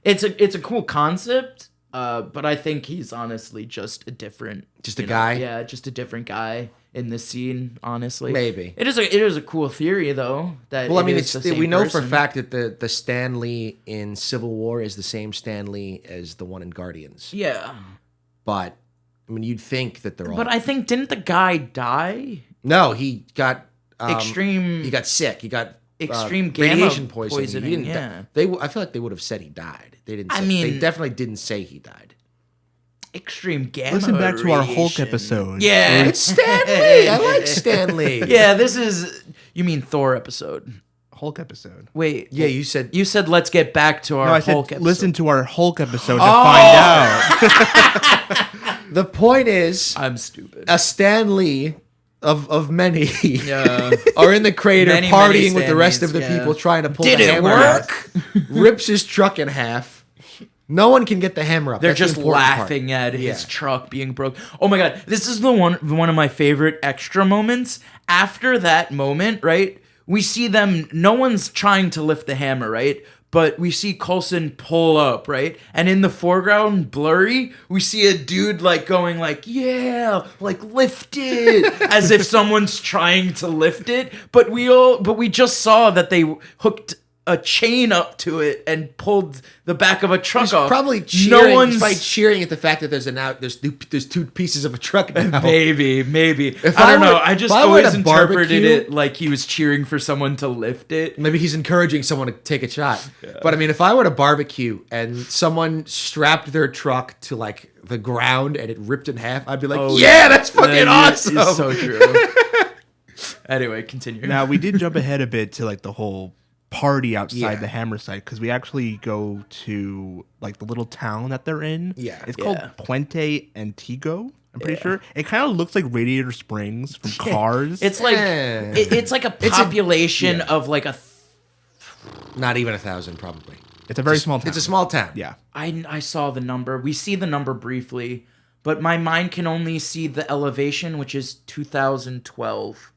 It's a cool concept, but I think he's honestly just a different... Just a guy? Yeah, just a different guy in this scene, honestly. Maybe. It is a cool theory, though. That well, I mean, it's the same we know person. for a fact that the Stan Lee in Civil War is the same Stan Lee as the one in Guardians. Yeah. But, I mean, you'd think that they're all... But I think, didn't the guy die? No, he got... Extreme... He got sick. He got... Extreme gamma radiation poisoning. He didn't yeah. I feel like they would have said he died. They didn't. They definitely didn't say he died. Extreme gamma. Listen back to our Hulk radiation. episode. Yeah, it's Stan Lee. I like Stan Lee. Yeah, this is. You mean Thor episode? Hulk episode. Wait. Yeah, you said let's get back to our No, I said Hulk episode. listen to our Hulk episode to find out. The point is, I'm stupid. a Stan Lee of many Yeah. are in the crater Many partying with the rest Stan of the Lees, yeah. people trying to pull Did the it hammer work? out. Rips his truck in half. No one can get the hammer up. They're That's the just important part. laughing at his Yeah. truck being broke. Oh my god, this is one of my favorite extra moments. After that moment, right? We see them. No one's trying to lift the hammer, right? But we see Coulson pull up, right? And in the foreground, blurry, we see a dude like going like, yeah, like lift it, as if someone's trying to lift it. But we just saw that they hooked a chain up to it and pulled the back of a truck He's off. probably cheering. No one's He's probably cheering at the fact that there's two pieces of a truck now. Maybe. If I don't I know. were- I just if I were always at a interpreted barbecue- it like he was cheering for someone to lift it. Maybe he's encouraging someone to take a shot. But I mean, if I were at a barbecue and someone strapped their truck to like the ground and it ripped in half, I'd be like, Oh, yeah, that's fucking awesome. It's so true. Anyway, continue. Now we did jump ahead a bit to like the whole party outside Yeah. the hammer site, because we actually go to like the little town that they're in. Yeah. It's Yeah. called Puente Antigo. I'm pretty sure it kind of looks like Radiator Springs from Cars. It's like Eh. it's like a population of like Not even 1,000, probably. It's a very small town. It's a small town. Yeah. I saw the number. We see the number briefly, but my mind can only see the elevation, which is 2012.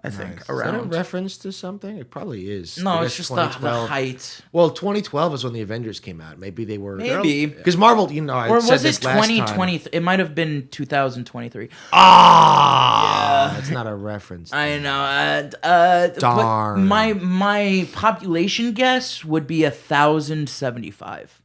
I think Is that a around. reference to something? It probably is. No, I it's guess just the 2012. height. Well, 2012 is when the Avengers came out. Maybe they were. Maybe. Because Marvel, you know, I Or said was this it last 2020? time. It might have been 2023. That's not a reference. I know. Darn. But my population guess would be 1,075.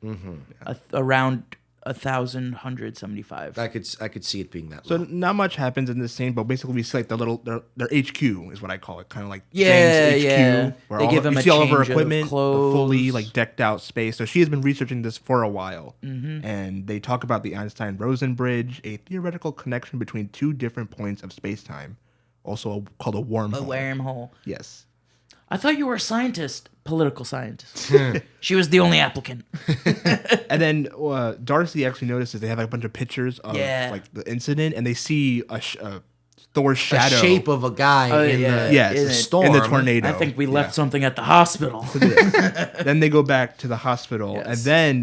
Around 1,175. I could see it being that So low. not much happens in this scene, but basically we see like their HQ is what I call it, kind of like Yeah, Jane's HQ. yeah. Where They give you him a see all of her change of equipment, the fully clothes. like decked out space. So she has been researching this for a while, and they talk about the Einstein-Rosen bridge, a theoretical connection between two different points of space-time, also called a wormhole. A wormhole. Yes. I thought you were a scientist, political scientist. She was the only applicant. And then Darcy actually notices they have like, a bunch of pictures of like the incident, and they see Thor's shadow, A shape of a guy in yeah. the, yes, in the it. storm. in the tornado. I think we left something at the hospital. Then they go back to the hospital, Yes. and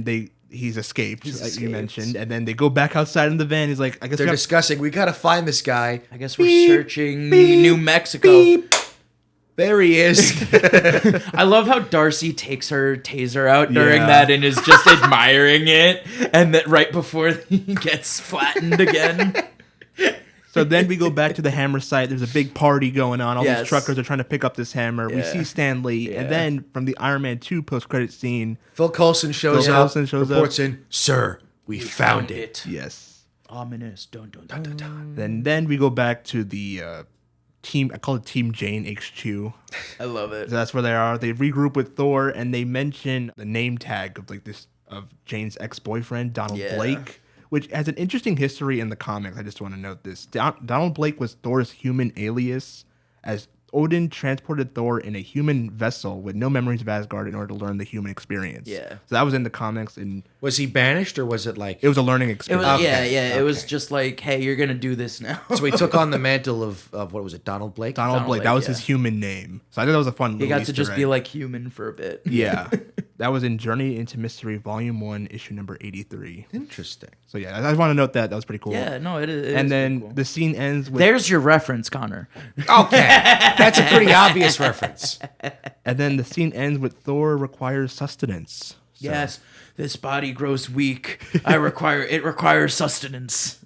then he's escaped, like you mentioned, and then they go back outside in the van. He's like, I guess They're discussing. We gotta find this guy. I guess we're searching New Mexico. Beep. There he is. I love how Darcy takes her taser out during Yeah. that and is just admiring it, and that right before he gets flattened again. So then we go back to the hammer site. There's a big party going on. All Yes. these truckers are trying to pick up this hammer. We Yeah. see Stan Lee, and then from the Iron Man 2 post-credit scene, Phil Coulson shows Phil up. Coulson shows reports in. Sir, we found it. yes. Ominous. Dun, dun, dun, dun, dun. Then we go back to the team. I call it Team Jane HQ. I love it. So that's where they are. They regroup with Thor, and they mention the name tag of like this of Jane's ex-boyfriend, Donald Yeah. Blake, which has an interesting history in the comics. I just want to note this. Donald Blake was Thor's human alias, as Odin transported Thor in a human vessel with no memories of Asgard in order to learn the human experience. Yeah. So that was in the comics, and Was he banished or was it like... it was a learning It experience. was, Okay, It was okay. just like, hey, you're gonna do this now. So he took on the mantle of what was it, Donald Blake? Donald Blake, that was yeah. his human name. So I thought that was a fun He little got to Easter just be egg. like human for a bit. Yeah. That was in Journey into Mystery, Volume 1, Issue number 83. Interesting. So yeah, I want to note that. That was pretty cool. Yeah, no, it is. And then cool. the scene ends with... There's your reference, Connor. Okay. That's a pretty obvious reference. And then the scene ends with Thor requires sustenance. So- Yes, this body grows weak. It requires sustenance.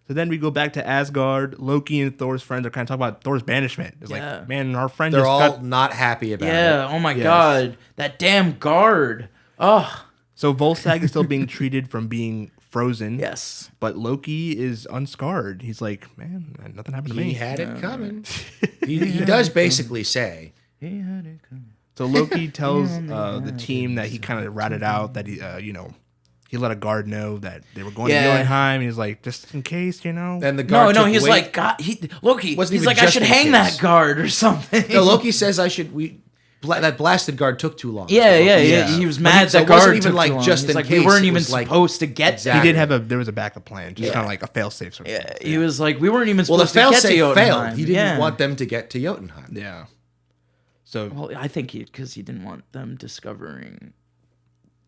So then we go back to Asgard. Loki and Thor's friends are kind of talking about Thor's banishment. It's Yeah. like, man, our friend They're just all got... not happy about Yeah, it. oh my Yes. god. That damn guard. Oh, So Volstagg is still being treated from being frozen. yes. But Loki is unscarred. He's like, man, nothing happened to He me. had it coming. He does basically say, So Loki tells the team that he kind of ratted out, that he, he let a guard know that they were going Yeah. to Jotunheim. He's like, just in case, and the No, guard no, took he's weight. like, God, Loki. Wasn't He's even like, I just should in hang case. that guard or something. No, Loki says that blasted guard took too long. Yeah. Yeah. He was But mad so that it wasn't guard even took like too long. just He's in like, case, we weren't it even was like- supposed to get Exactly. there was a backup plan, just kind of like a fail-safe sort of Yeah, thing. he was like, we weren't even Well, the supposed to get to failsafe Jotunheim. failed. He didn't Yeah. want them to get to Jotunheim. Yeah. So, Well, I think because he didn't want them discovering.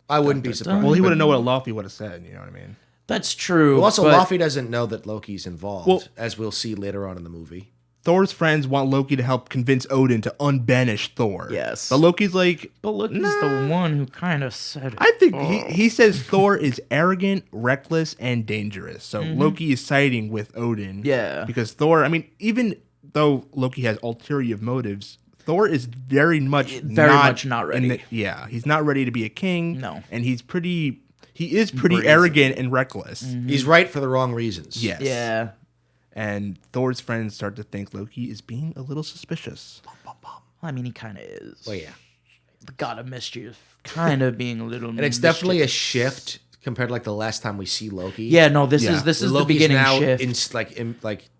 I wouldn't be surprised. well, he but- would have known what Luffy would have said, you know what I mean? That's true. Well, also, but- Luffy doesn't know that Loki's involved, Well- as we'll see later on in the movie. Thor's friends want Loki to help convince Odin to unbanish Thor. Yes. But Loki's like, But Loki's the one who kind of said it. I think he says Thor is arrogant, reckless, and dangerous. So Loki is siding with Odin. Yeah. Because Thor, I mean, even though Loki has ulterior motives, Thor is very much not ready. He's not ready to be a king. No. And he is pretty Brazen. arrogant and reckless. He's right for the wrong reasons. Yes. Yeah. And Thor's friends start to think Loki is being a little suspicious. I mean, he kind of is. Well, yeah. The god of mischief. Kind of being a little. And it's definitely a shift compared to like the last time we see Loki. Yeah, no, this Yeah. is the Loki's beginning now shift.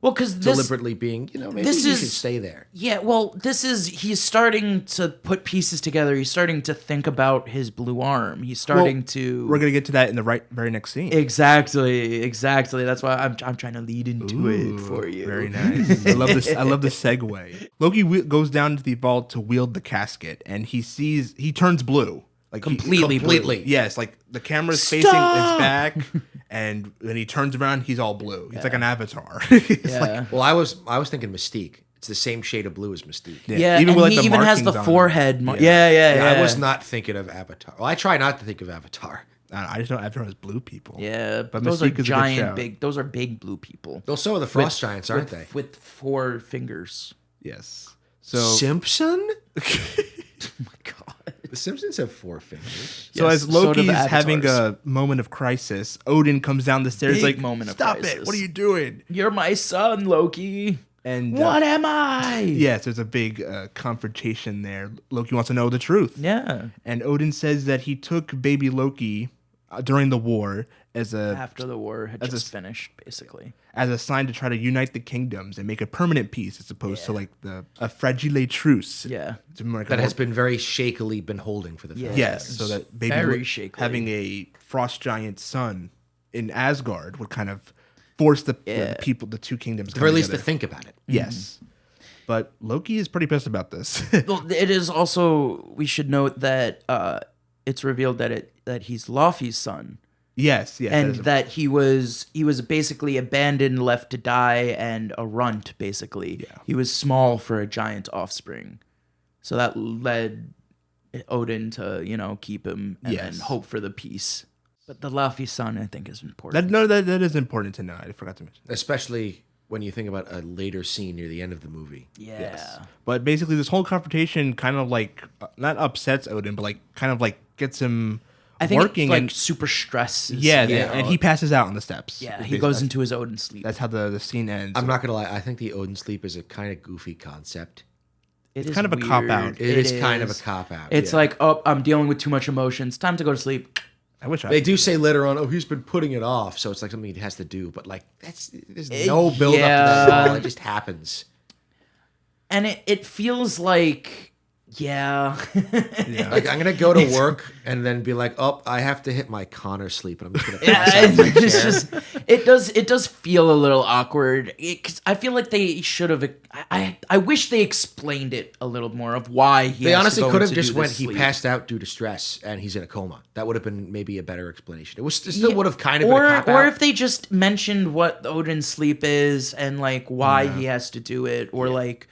Well, because deliberately being, maybe this you is- should stay there. Yeah, well, he's starting to put pieces together. He's starting to think about his blue arm. He's starting to. We're gonna get to that in the very next scene. Exactly. That's why I'm trying to lead into it for you. Very nice. I love this. I love the segue. Loki goes down to the vault to wield the casket, and he turns blue. Like Completely blue. Yes, like the camera's facing his back, and when he turns around, he's all blue. He's like an avatar. It's Yeah. like- Well, I was thinking Mystique. It's the same shade of blue as Mystique. Yeah, even and with, like, he the even has the markings on it. forehead. Yeah. Yeah. I was not thinking of Avatar. Well, I try not to think of Avatar. I just know Avatar has blue people. Yeah, But those Mystique is are a good giant, shout. big. Those are big blue people. Well, so are the Frost Giants, aren't they? With 4 fingers. Yes. So Simpson? Oh my god. The Simpsons have 4 fingers. So Yes, as so do Loki's the having avatars. a moment of crisis, Odin comes down the stairs Big like, moment of "Stop crisis. it! What are you doing?" You're my son, Loki. And What am I? yes, there's a big confrontation there. Loki wants to know the truth. Yeah. And Odin says that he took baby Loki during the war as After the war had As a- just finished, basically. as a sign to try to unite the kingdoms and make a permanent peace, as opposed to like a fragile truce. Yeah. To make a That more- has been very shakily been holding for the Yeah. yes, so that baby Very shakily. having a frost giant son in Asgard would kind of force the people, the two kingdoms, At the very least to think about it. Yes, but Loki is pretty pissed about this. Well, it is also, we should note that it's revealed that he's Laufey's son. yes, And is a- that he was basically abandoned, left to die, and a runt, basically. Yeah. He was small for a giant offspring. So that led Odin to, keep him and Yes. then hope for the peace. But the Laufey son, I think, is important. that is important to know. I forgot to mention. Especially when you think about a later scene near the end of the movie. Yeah. But basically, this whole confrontation kind of like not upsets Odin, but like kind of like gets him I think working it, like and super stresses. yeah, him. and he passes out on the steps. Yeah, he Basically, goes that's- into his Odin sleep. That's how the scene ends. I'm not going to lie. I think the Odin sleep is a kind of goofy concept. It is kind of a weird. cop-out. It is kind of a cop-out. It's yeah. like, oh, I'm dealing with too much emotions. Time to go to sleep. I wish They do say later on, he's been putting it off, so it's like something he has to do. But like, there's no build up to that at all. It just happens. And it feels like, Like I'm gonna go to work and then be like, I have to hit my Connor sleep, and I'm just gonna. It's just it does feel a little awkward. 'Cause I feel like they should have. I wish they explained it a little more of why he. They honestly could have to just do went. this He sleep. passed out due to stress and he's in a coma. That would have been maybe a better explanation. It still would have kind of been a cop or out. if they just mentioned what Odin's sleep is and like why he has to do it, or like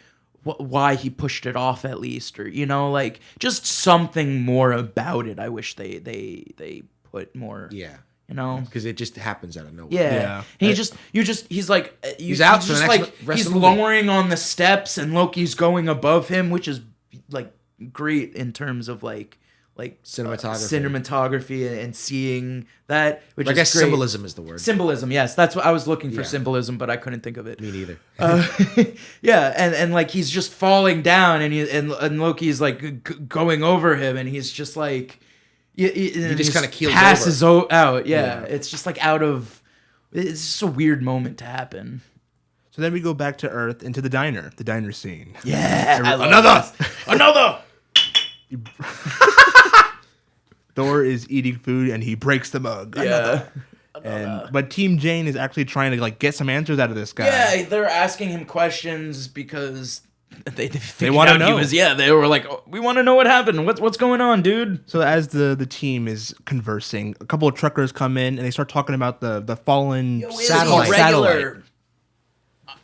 why he pushed it off at least, or like just something more about it. I wish they put more. Yeah. Because it just happens out of nowhere. Yeah. He's like he's out for the just next like rest he's of the movie. lowering on the steps and Loki's going above him, which is like great in terms of like cinematography and seeing that, which I is guess great. symbolism is the word. Symbolism, yes, that's what I was looking for. Symbolism, but I couldn't think of it. Me neither. Yeah, and like he's just falling down, and Loki's like going over him, and he's just like he just kind of keels passes out. Yeah, it's just like out of. It's just a weird moment to happen. So then we go back to Earth into the diner scene. Yeah, Another. Thor is eating food and he breaks the mug. Yeah. But Team Jane is actually trying to like get some answers out of this guy. Yeah, they're asking him questions because they want to out know. They were like, we want to know what happened. What's going on, dude? So as the team is conversing, a couple of truckers come in and they start talking about the fallen satellite.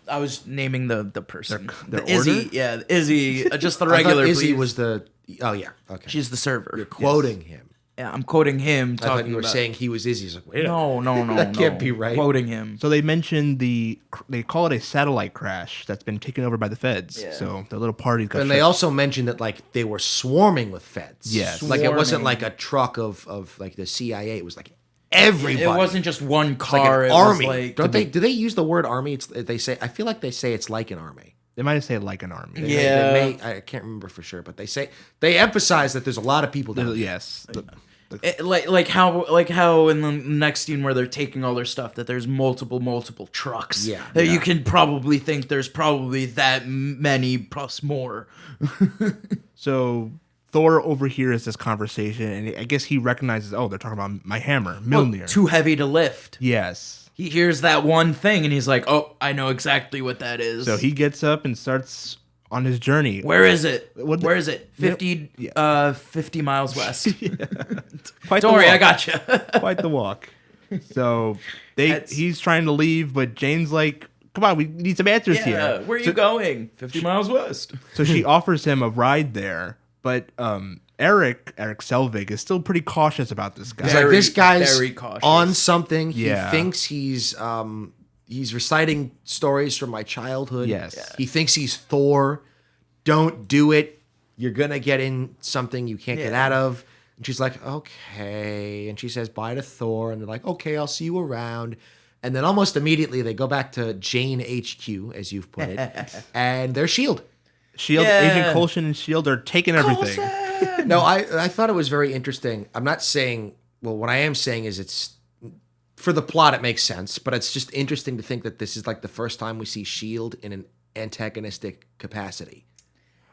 I was naming the person. Their the Izzy. order? Yeah, Izzy. Just the I regular. thought Izzy please. was the. Oh yeah. Okay. She's the server. You're quoting him. Yeah, I'm quoting him. I thought you were saying he was Izzy. I was like, wait a minute. No. That can't be right. Quoting him. So they mentioned they call it a satellite crash that's been taken over by the feds. Yeah. So the little party got And shut. they also mentioned that like they were swarming with feds. Yes. Like it wasn't Swarming. like a truck of like the CIA. It was like everybody. It wasn't just one like car. an It army. was like Don't they? Do they use the word army? They say. I feel like they say it's like an army. They might have said like an army. Yeah. I can't remember for sure, but they emphasize that there's a lot of people down there. Yes. like how in the next scene where they're taking all their stuff, that there's multiple trucks. Yeah. That you can probably think there's probably that many plus more. So Thor overhears this conversation, and I guess he recognizes, they're talking about my hammer, Mjolnir. Too heavy to lift. Yes. He hears that one thing and he's like, oh, I know exactly what that is. So he gets up and starts on his journey. Where is it? What the- Where is it? 50 50 miles west. Quite Don't the worry, walk. I got you. Quite the walk. So he's trying to leave, but Jane's like, come on, we need some answers Yeah, here. where are you going? 50 miles west. So she offers him a ride there, but Erik Selvig is still pretty cautious about this guy. He's like, this guy's very cautious. on something. Yeah. He thinks he's reciting stories from my childhood. Yes. Yeah. He thinks he's Thor. Don't do it. You're gonna get in something you can't get out of. And she's like, okay. And she says bye to Thor. And they're like, okay, I'll see you around. And then almost immediately they go back to Jane HQ, as you've put it, and they're SHIELD. Shield, Yeah. Agent Coulson and Shield are taking everything. No, I thought it was very interesting. I'm not saying, well, what I am saying is it's, for the plot, it makes sense, but it's just interesting to think that this is like the first time we see S.H.I.E.L.D. in an antagonistic capacity.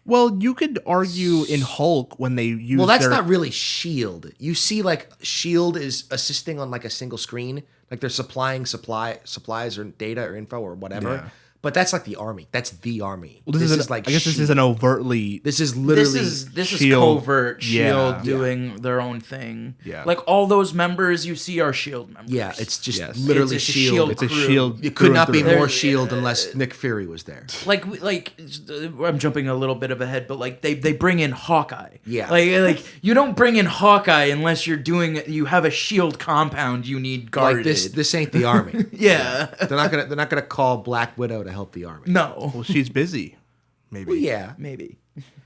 Well, you could argue in Hulk when they use Well, that's their... not really S.H.I.E.L.D. You see, like, S.H.I.E.L.D. is assisting on, like, a single screen. Like, they're supplying supplies or data or info or whatever. Yeah. But that's like the army. that's the army. Well, this is like I guess this is an overtly... This is literally This is Shield. covert Yeah. Shield doing their own thing. Yeah. Like all those members you see are Shield members. Yeah, it's just Yes. literally It's a S.H.I.E.L.D. S.H.I.E.L.D. It's a crew. Shield. It could not be through and more through. S.H.I.E.L.D. unless Nick Fury was there. Like I'm jumping a little bit of ahead, but like they bring in Hawkeye. Yeah. Like you don't bring in Hawkeye unless you have a Shield compound you need guarded. Like this ain't the army. Yeah. They're not gonna call Black Widow to help the army. No. Well, she's busy. Maybe. Well, yeah. Maybe.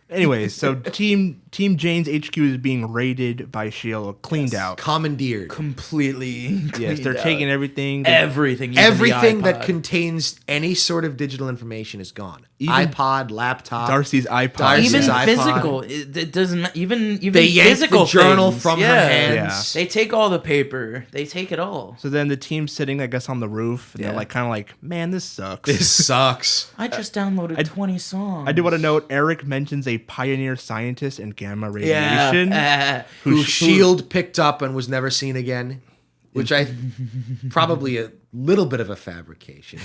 Anyways, so Team Jane's HQ is being raided by SHIELD, or cleaned out. Commandeered. Completely. Yes, they're cleaned taking out. everything. Everything. Even Everything the that iPod. contains any sort of digital information is gone. Even iPod, laptop. Darcy's iPod. Darcy's Even iPod. physical. It doesn't even They yanked physical the journal things. from her hands. They take all the paper. They take it all. So then the team's sitting, I guess, on the roof. And Yeah. they're like, kind of like, man, this sucks. This sucks. I just downloaded 20 songs. I do want to note Eric mentions a pioneer scientist in gamma radiation. Who SHIELD picked up and was never seen again. Which I probably a little bit of a fabrication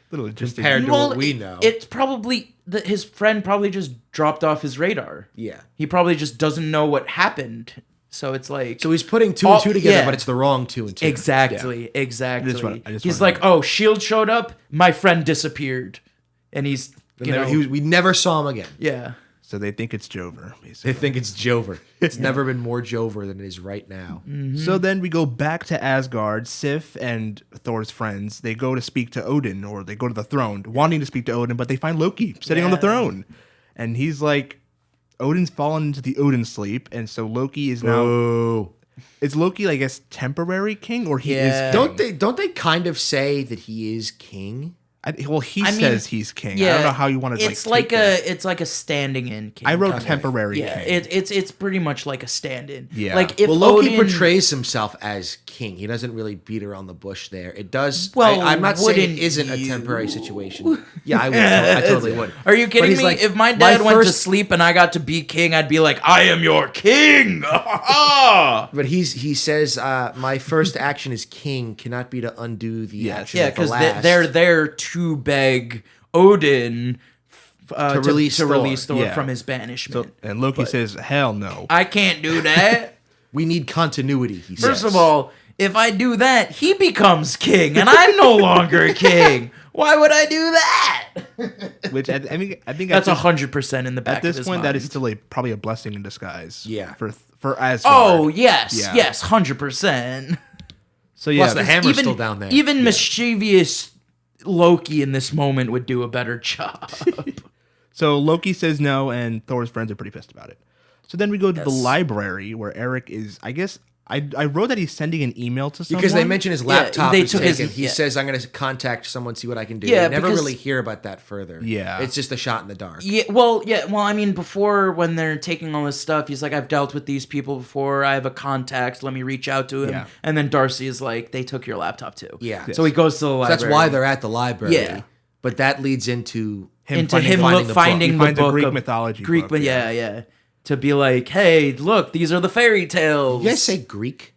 Little just compared to what we know. It's probably that his friend probably just dropped off his radar. Yeah. He probably just doesn't know what happened. So it's like So he's putting two and two together, yeah. but it's the wrong two and two. exactly. Exactly. I just He's wanna like, oh, SHIELD showed up. My friend disappeared, and he's We never saw him again. yeah. So they think it's Jover, basically. They think it's Jover. It's never been more Jover than it is right now. So then we go back to Asgard. Sif and Thor's friends, they go to speak to Odin, or they go to the throne, wanting to speak to Odin, but they find Loki sitting on the Yeah. throne. And he's like, Odin's fallen into the Odin sleep, and so Loki is now... Oh. Is Loki, I guess, temporary king, or he Yeah. is king? Don't they kind of say that he is king? He I mean, says he's king. Yeah, I don't know how you want to It's take like that. it's like a standing in king. I wrote kind of. temporary Yeah, king. it's pretty much like a stand-in. Yeah. Like if Well, Loki Odin, portrays himself as king. He doesn't really beat around the bush there. It does. Well, I'm not saying it wouldn't isn't a you? temporary situation. Yeah, I would. I totally would. Are you But kidding he's me? like, If my dad went to first- sleep and I got to be king, I'd be like, I am your king. But he says, my first action as king cannot be to undo the action Yeah, of the because last. they're there to beg Odin to release Thor. release Thor Yeah. from his banishment. And Loki says, hell no. I can't do that. We need continuity, he says. First of all, if I do that, he becomes king, and I'm no longer king. Why would I do that? Which I think That's at this, 100% in the back at this of his point, mind. that is still probably a blessing in disguise. Yeah. For Asgard. Oh yes, Yeah. yes, 100%. So yeah, Plus the hammer's still down there. Even mischievous Loki in this moment would do a better job. so Loki says no, and Thor's friends are pretty pissed about it. So then we go to the library where Eric is. I guess I wrote that he's sending an email to someone Because they mention his laptop they was took his- taken. He yeah. says, I'm going to contact someone, see what I can do. Yeah, We never because- really hear about that further. Yeah. It's just a shot in the dark. Well, I mean, before when they're taking all this stuff, he's like, I've dealt with these people before. I have a contact. Let me reach out to him. Yeah. And then Darcy is like, they took your laptop too. Yeah. So he goes to the So library. that's why they're at the library. Yeah. But that leads into into finding him finding the finding He the finds a book Greek of mythology Greek, book, but yeah. To be like, hey, look, these are the fairy tales. You guys say Greek?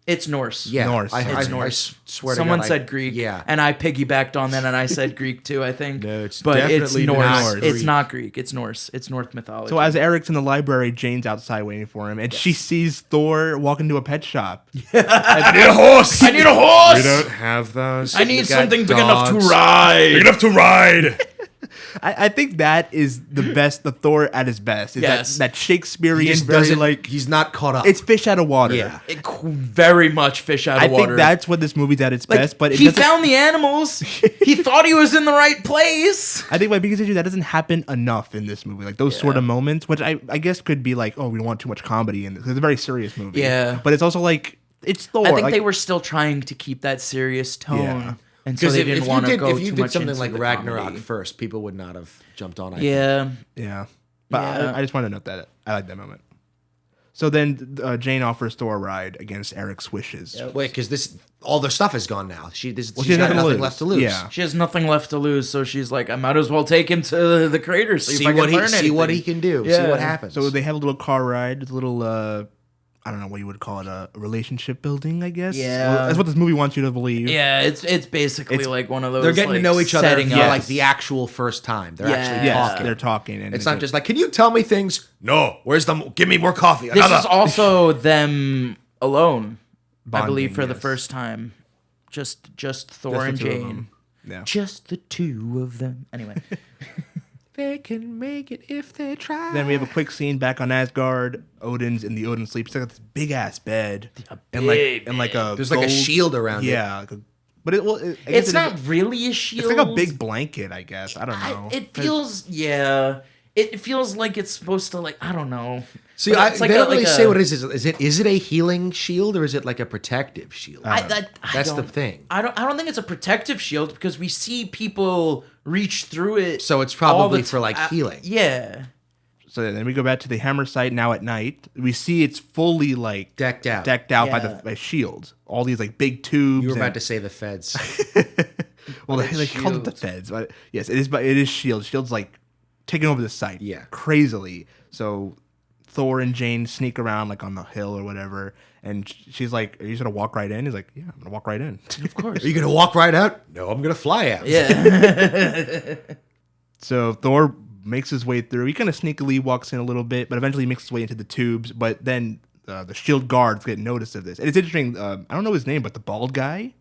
It's Norse. Yeah. Norse. I It's Norse. swear Someone to God. said Greek. Yeah. And I piggybacked on that and I said Greek too, I think. No, it's but it's definitely Norse. not It's Greek. not Greek. It's Norse. It's Norse mythology. So as Eric's in the library, Jane's outside waiting for him, and she sees Thor walk into a pet shop. I need a horse. I need a horse! We don't have those. I need We got something big enough to dogs. ride. Big enough to ride. I think that is the best, the Thor at his best. Is Yes. that Shakespearean, He just very doesn't like he's not caught up. it's fish out of water. Yeah. Very much fish out of I water. think that's what this movie's at its Like, best. But it he doesn't- found the animals. He thought he was in the right place. I think my biggest issue that doesn't happen enough in this movie. Like those sort of moments, which I guess could be like, oh, we don't want too much comedy in this. It's a very serious movie. Yeah. But it's also like it's Thor. I think like, they were still trying to keep that serious tone. Yeah. And so Because they if didn't you want to did, go if you too did much something into like the Ragnarok comedy. first, people would not have jumped on it. Yeah. Yeah. But Yeah. I just want to note that I like that moment. So then Jane offers Thor a ride against Eric's wishes. Wait, because all their stuff is gone now. She's she got has nothing nothing to left to lose. Yeah. She has nothing left to lose, so she's like, I might as well take him to the crater, see if I can learn anything. see what he can do. See Yeah. what happens. So they have a little car ride, a little I don't know what you would call it, a relationship building, I guess. Yeah. Well, that's what this movie wants you to believe. Yeah, it's basically like one of those. they're getting to like, know each other setting for up. like the actual first time. They're Yeah. actually Yes, talking. they're talking, and It's not just like, can you tell me things? No. Where's the? Give me more coffee. This Another. is also them alone, I believe, Bonding, for the yes. first time. Just Thor Just the and two of Jane. them. Yeah. Just the two of them. Anyway. They can make it if they try. Then we have a quick scene back on Asgard. Odin's in the Odin sleep. He's got this big ass bed, and like a There's like a gold- shield around it. Yeah, but I guess It's it not is- really a shield. It's like a big blanket, I guess. I don't know. It feels, yeah. it feels like it's supposed to, like, I don't know. See, But it's they don't really say what it is. Is it a healing shield or is it like a protective shield? That's the thing. I don't think it's a protective shield because we see people reach through it. So it's probably for like healing. Yeah. So then we go back to the hammer site now at night. We see it's fully like Decked out by shields. All these like big tubes. You were about to say the feds. Well, they called it the feds, but yes, it is. But it is Shield. Shield's like taking over the site, crazily. So Thor and Jane sneak around like on the hill or whatever, and she's like, "Are you just gonna walk right in?" He's like, "Yeah, I'm gonna walk right in." Of course. Are you gonna walk right out? No, I'm gonna fly out. Yeah. So Thor makes his way through. He kind of sneakily walks in a little bit, but eventually he makes his way into the tubes. But then the Shield guards get notice of this, and it's interesting. I don't know his name, but the bald guy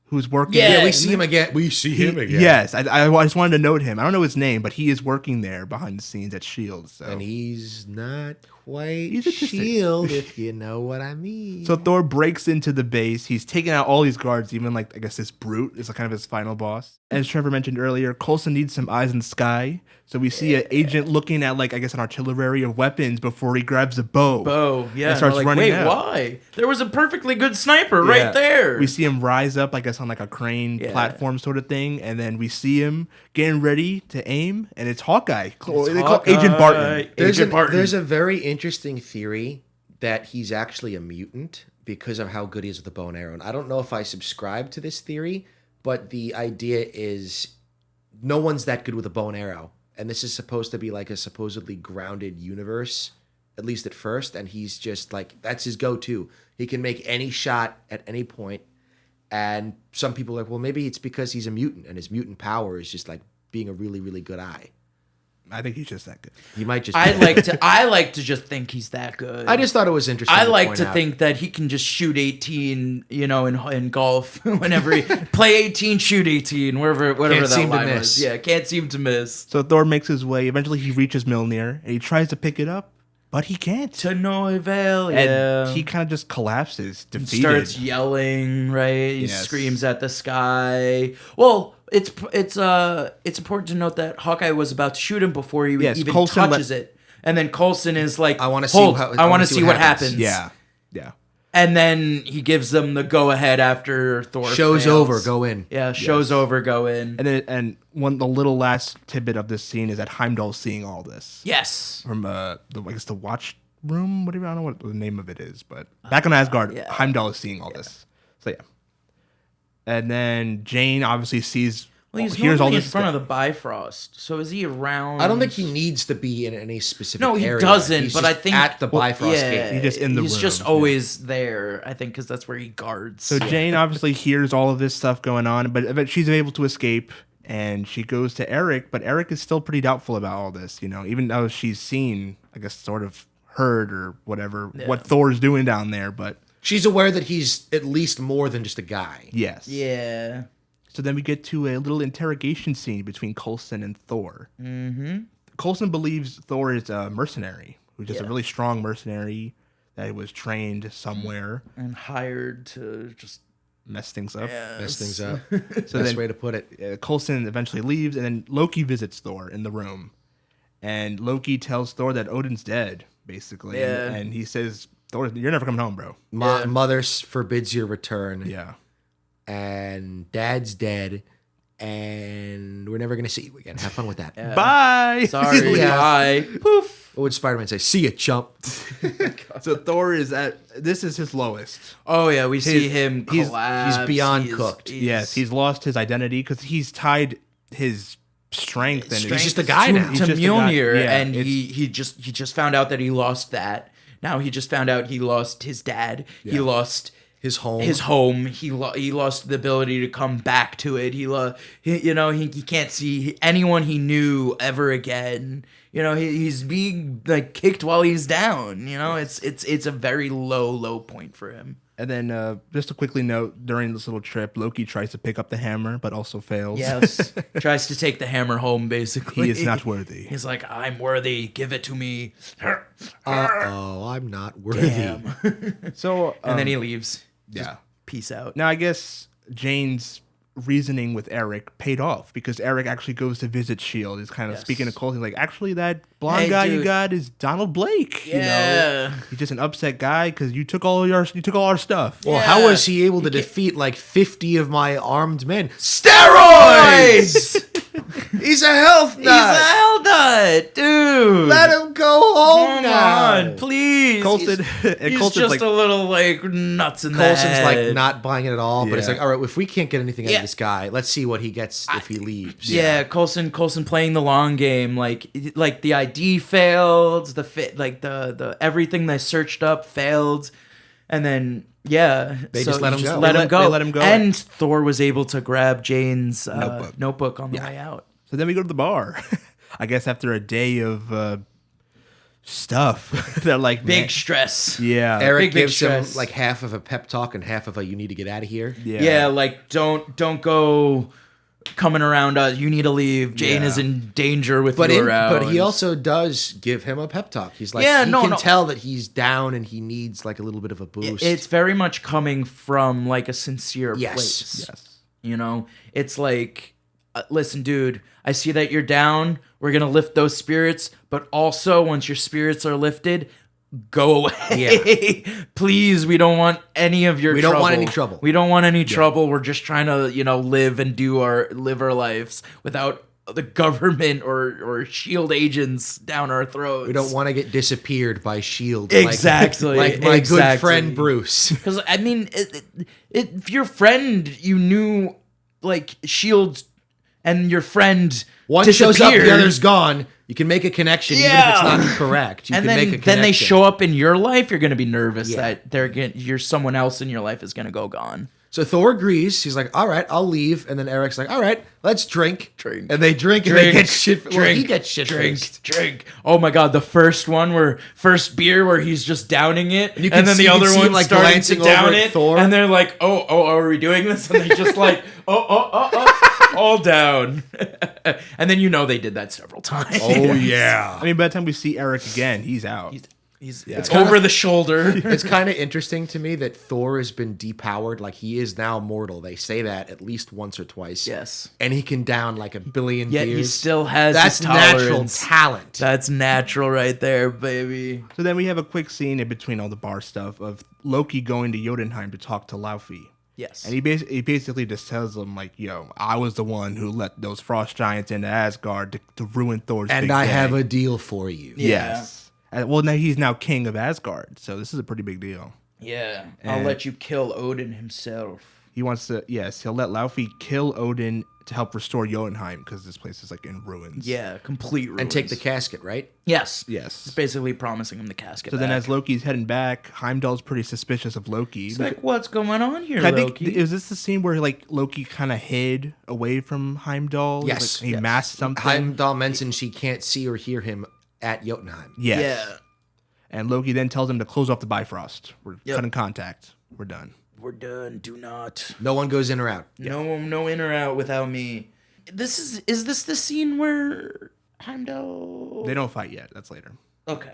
who's working. Yeah, we see him again. Yes, I just wanted to note him. I don't know his name, but he is working there behind the scenes at Shield. So. And he's not quite He's interesting. Shield, if you know what I mean. So Thor breaks into the base. He's taking out all these guards, even like I guess this brute is kind of his final boss. As Trevor mentioned earlier, Coulson needs some eyes in the sky. So we see an agent looking at like I guess an artillery of weapons before he grabs a bow. Yeah. And starts like, running wait, out. why? There was a perfectly good sniper right there. We see him rise up, I guess, on like a crane platform sort of thing, and then we see him getting ready to aim, and it's Hawkeye. They call Agent Barton. There's a very interesting theory that he's actually a mutant because of how good he is with the bow and arrow. And I don't know if I subscribe to this theory, but the idea is no one's that good with a bow and arrow. And this is supposed to be like a supposedly grounded universe, at least at first. And he's just like, that's his go-to. He can make any shot at any point. And some people are like, well, maybe it's because he's a mutant and his mutant power is just like being a really, really good eye. I think he's just that good. He might just. I like to just think he's that good. I just thought it was interesting. I like to think that he can just shoot 18, in golf whenever he play 18, shoot 18, whatever that line was. Yeah, can't seem to miss. So Thor makes his way. Eventually, he reaches Mjolnir and he tries to pick it up, but he can't. To no avail. Yeah. And he kind of just collapses, defeated. Starts yelling. Right. He screams at the sky. Well. It's important to note that Hawkeye was about to shoot him before he even Coulson touches it, and then Coulson is like, "I want to see. I want to see what happens." Yeah. And then he gives them the go ahead after Thor shows fails. over. Go in. Yeah, shows over. Go in. And the little last tidbit of this scene is that Heimdall's seeing all this. Yes. From the watch room, whatever, I don't know what the name of it is, but back on Asgard, Heimdall is seeing all this. So yeah. And then Jane obviously sees. Well, he's hears all this in front of the Bifrost. So is he around? I don't think he needs to be in any specific area. No, he doesn't. He's but just I think at the Bifrost gate. He's just in the room. He's just always there. I think because that's where he guards. So Jane obviously hears all of this stuff going on, but she's able to escape, and she goes to Erik. But Erik is still pretty doubtful about all this. Even though she's seen, I guess, sort of heard or whatever what Thor's doing down there, but. She's aware that he's at least more than just a guy. Yes. Yeah. So then we get to a little interrogation scene between Coulson and Thor. Mm-hmm. Coulson believes Thor is a mercenary, who's just a really strong mercenary that was trained somewhere. And hired to just mess things up. Yes. Mess things up. So Best way to put it. Coulson eventually leaves, and then Loki visits Thor in the room. And Loki tells Thor that Odin's dead, basically. Yeah. And he says, Thor, you're never coming home, bro. Mother forbids your return. Yeah. And Dad's dead. And we're never going to see you again. Have fun with that. Yeah. Bye. Sorry. Bye. Poof. What would Spider-Man say? See ya, chump. So Thor is this is his lowest. Oh, yeah. We see him collapse. He's beyond cooked. Yes. He's lost his identity because he's tied his strength and he's just a guy now. To Mjolnir. Yeah, and he just found out that he lost that. Now he just found out he lost his dad. Yeah. He lost his home. He lost the ability to come back to it. He can't see anyone he knew ever again. He's being like kicked while he's down. It's a very low point for him. And then just to quickly note, during this little trip, Loki tries to pick up the hammer, but also fails. Yes. Tries to take the hammer home, basically. He is not worthy. He's like, I'm worthy. Give it to me. I'm not worthy. Damn. So, and then he leaves. Yeah. Peace out. Now, I guess Jane's reasoning with Erik paid off because Erik actually goes to visit SHIELD. He's kind of speaking to Coulson like, actually, that blonde guy you got is Donald Blake. You know, he's just an upset guy because you took all our stuff. Well, how was he able to defeat like 50 of my armed men? Steroids! He's a health nut. Dude. Let him go home now. Come on, please. Coulson, he's Coulson's just like, a little like nuts in the Coulson's head. like not buying it at all, but it's Yeah. like, all right, if we can't get anything out of this guy, let's see what he gets if he leaves. Yeah, Coulson playing the long game, like the ID failed, the everything they searched up failed, and then They just let him go. They let him go. And Thor was able to grab Jane's notebook on the way out. So then we go to the bar. I guess after a day of stuff, they're like Big stress. Yeah, Erik Big gives him stress. like half of a pep talk and half of a you need to get out of here. Yeah, like don't go coming around us. You need to leave. Jane is in danger with you around. But he also does give him a pep talk. He's like, he can tell that he's down and he needs like a little bit of a boost. It's very much coming from like a sincere place. Yes. You know, it's like, listen, dude, I see that you're down. We're going to lift those spirits. But also, once your spirits are lifted, go away. Please, we don't want any of your trouble. We don't want any trouble. We don't want any trouble. We're just trying to, live and live our lives without the government or SHIELD agents down our throats. We don't want to get disappeared by SHIELD. Exactly. Like my good friend Bruce. Because, I mean, if your friend you knew, like, SHIELD and your friend one shows up, the other's gone. You can make a connection, even if it's not correct. You can make a connection. Then they show up in your life. You're going to be nervous that you're someone else in your life is going to go gone. So Thor agrees. He's like, all right, I'll leave. And then Eric's like, all right, let's drink. And they drink and they get shit. Well, he gets shit first. Drink. Oh my God. The first beer where he's just downing it. And then the other one like starting to down it. Thor. And they're like, oh, are we doing this? And they just like, all down. And then they did that several times. Oh, yeah. I mean, by the time we see Erik again, he's out. It's over the shoulder. It's kind of interesting to me that Thor has been depowered. Like, he is now mortal. They say that at least once or twice. Yes. And he can down like a billion Yet beers. he still has That's his tolerance. natural talent. That's natural right there, baby. So then we have a quick scene in between all the bar stuff of Loki going to Jotunheim to talk to Laufey. Yes. And he basically just tells them, like, yo, I was the one who let those frost giants into Asgard to ruin Thor's and big I day. have a deal for you. Yes. Well, now he's now king of Asgard, so this is a pretty big deal. Yeah. I'll let you kill Odin himself. He wants to, he'll let Laufey kill Odin to help restore Jotunheim because this place is like in ruins. Yeah, complete ruins. And take the casket, right? Yes. Yes. It's basically promising him the casket. So then as Loki's heading back, Heimdall's pretty suspicious of Loki. He's like, what's going on here, I Loki? think, is this the scene where like Loki kind of hid away from Heimdall? Yes. Like, he masked something. Heimdall mentioned she can't see or hear him at Jotunheim. Yes. Yeah. And Loki then tells him to close off the Bifrost. We're cutting contact. We're done. We're done. Do not. No one goes in or out. No in or out without me. Is this the scene where Heimdall? They don't fight yet. That's later. Okay.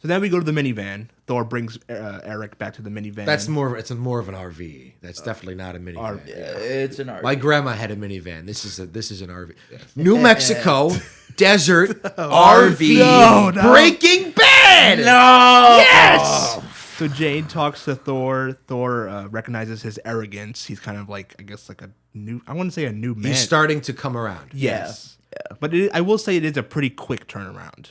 So then we go to the minivan. Thor brings Erik back to the minivan. It's more of an RV. That's definitely not a minivan. It's an RV. My grandma had a minivan. This is an RV. New Mexico desert RV. No. Breaking Bad. No. Yes. So Jane talks to Thor. Thor recognizes his arrogance. He's kind of like, I guess, like a new man. He's starting to come around. Yes. Yeah. But I will say it is a pretty quick turnaround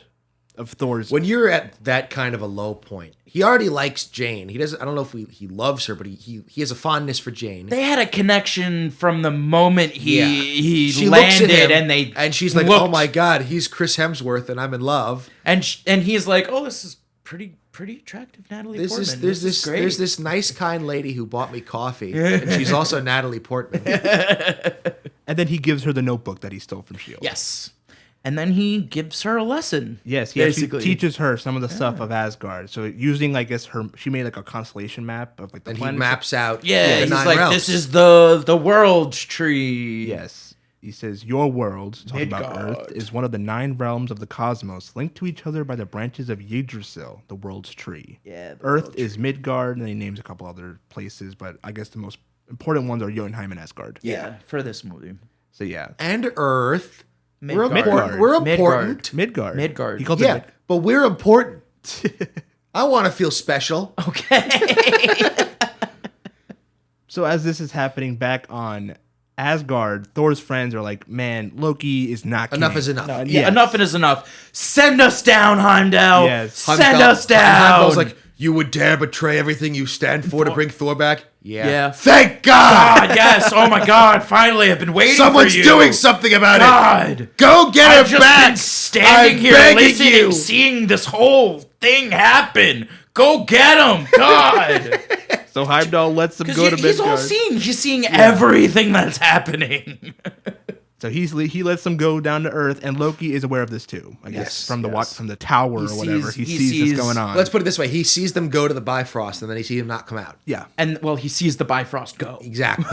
of Thor's. When you're at that kind of a low point, he already likes Jane. He doesn't. I don't know if he loves her, but he has a fondness for Jane. They had a connection from the moment he She landed, looks at him, and she's like, "Oh my God, he's Chris Hemsworth, and I'm in love." And he's like, "Oh, this is pretty attractive, Natalie Portman. There's great. this nice kind lady who bought me coffee, and she's also Natalie Portman. And then he gives her the notebook that he stole from S.H.I.E.L.D. Yes. And then he gives her a lesson. Yes, he actually teaches her some of the stuff of Asgard. So using, I guess, she made like a constellation map of like the And planets. he maps out. Yeah, the he's 9 like, realms. this is the world tree. Yes. He says, your world, talking about Midgard. Earth, is one of the 9 realms of the cosmos, linked to each other by the branches of Yggdrasil, the world's tree. Yeah. Earth is Midgard, and he names a couple other places, but I guess the most important ones are Jotunheim and Asgard. Yeah, for this movie. So yeah. And Earth. Midgard. We're important. We're important. Midgard. He called Yeah, it but we're important. I want to feel special. Okay. So as this is happening back on Asgard, Thor's friends are like, man, Loki is not Enough king. is enough. Yeah, Yes. enough is enough. Send us down, Heimdall. Yes. Send us down. Heimdall's like, you would dare betray everything you stand for to bring Thor back? Yeah. Thank God! God, yes. Oh my God. Finally, I've been waiting Someone's for you. doing something about God. it. Go get I've it just back. been standing I'm here begging listening, you. seeing this whole thing happen. Go get him. God. So Heimdall lets them go to He's Midgard. all seeing. He's seeing everything that's happening. So he lets them go down to Earth, and Loki is aware of this too. I guess Yes, from the yes. from the tower or whatever. He sees this going on. Let's put it this way. He sees them go to the Bifrost, and then he sees them not come out. yeah. And well, he sees the Bifrost go. Exactly.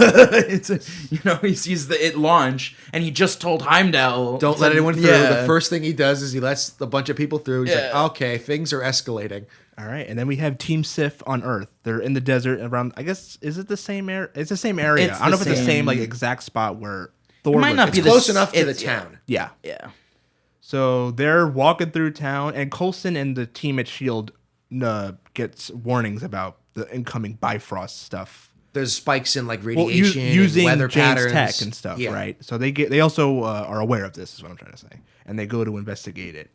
He sees it launch, and he just told Heimdall, Don't let anyone through. Yeah. The first thing he does is he lets a bunch of people through. He's like, Yeah. okay, things are escalating. All right, and then we have Team Sif on Earth. They're in the desert around. I guess is it the same area? It's the same area. It's I don't know the if it's the same same- like exact spot where Thor might was. not It's be the close s- enough to the it's- town. Yeah. Yeah. So they're walking through town, and Coulson and the team at Shield gets warnings about the incoming Bifrost stuff. There's spikes in like Well, radiation, and using weather Jane's patterns, tech and stuff, Yeah. right? So they also are aware of this, is what I'm trying to say, and they go to investigate it.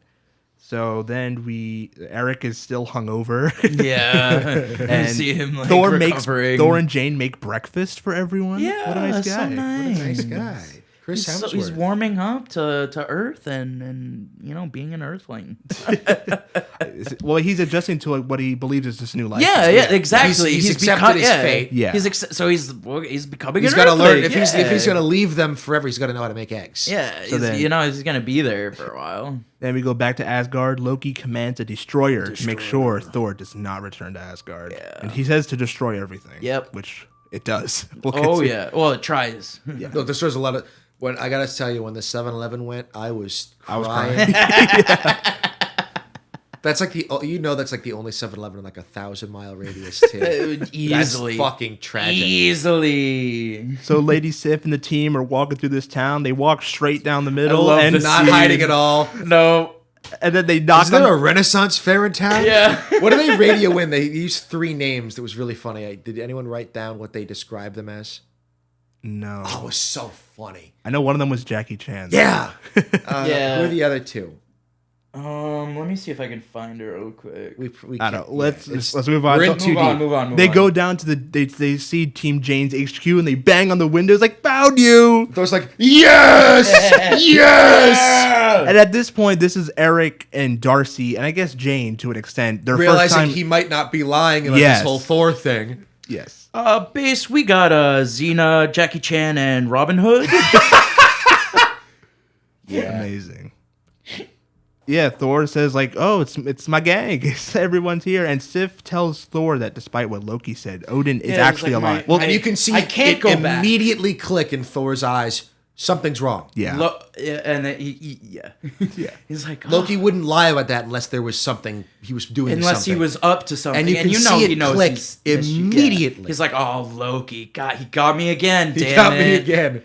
So then Erik is still hungover. Yeah. And you see him like Thor recovering. Thor and Jane make breakfast for everyone. Yeah, what a nice so guy. nice. Nice guy. Chris Hemsworth. He's warming up to Earth and being an Earthling. Well, he's adjusting to like, what he believes is this new life. Yeah, exactly. He's accepted his fate. Yeah. He's becoming. He's an got to learn. Earthling. If he's going to leave them forever, he's got to know how to make eggs. Yeah, So then- he's gonna be there for a while. Then we go back to Asgard. Loki commands a destroyer to make sure Thor does not return to Asgard. Yeah. And he says to destroy everything. Yep. Which it does. We'll get Oh to- yeah. Well, it tries. No, this was a lot of. When I gotta tell you, when the 7-Eleven went, I was crying. That's like that's like the only 7-Eleven in like 1,000-mile radius too. Easily. That's fucking tragic. Easily. So Lady Sif and the team are walking through this town. They walk straight down the middle love and this Not hiding at all. No. And then they knock Is there on a Renaissance fair in town? Yeah. What do they radio in? They used 3 names. That was really funny. Did anyone write down what they described them as? No. Oh, it was so funny. I know one of them was Jackie Chan. Yeah. Yeah. Who are the other 2? Let me see if I can find her real quick. We I can't- don't know. Let's it's- move on. We're in So- too deep. Move on. They go down to they see Team Jane's HQ and they bang on the windows like, found you. Thor's like, yes, yes. And at this point, this is Erik and Darcy, and I guess Jane to an extent. Their first Realizing time. he might not be lying about Yes. this whole Thor thing. Yes. Base, we got Xena, Jackie Chan, and Robin Hood. Amazing. Yeah, Thor says like, "Oh, it's my gang. Everyone's here." And Sif tells Thor that despite what Loki said, Odin is Yeah, actually it's like alive. my- Well, And you can see I can't it go back. immediately click in Thor's eyes. Something's wrong. yeah, And then yeah. He's like, oh. Loki wouldn't lie about that unless there was something he was doing. Unless something. he was up to something, And you can see it he knows click he's- yeah. immediately. He's like, "Oh, Loki, he got me again. He Damn got it, me again.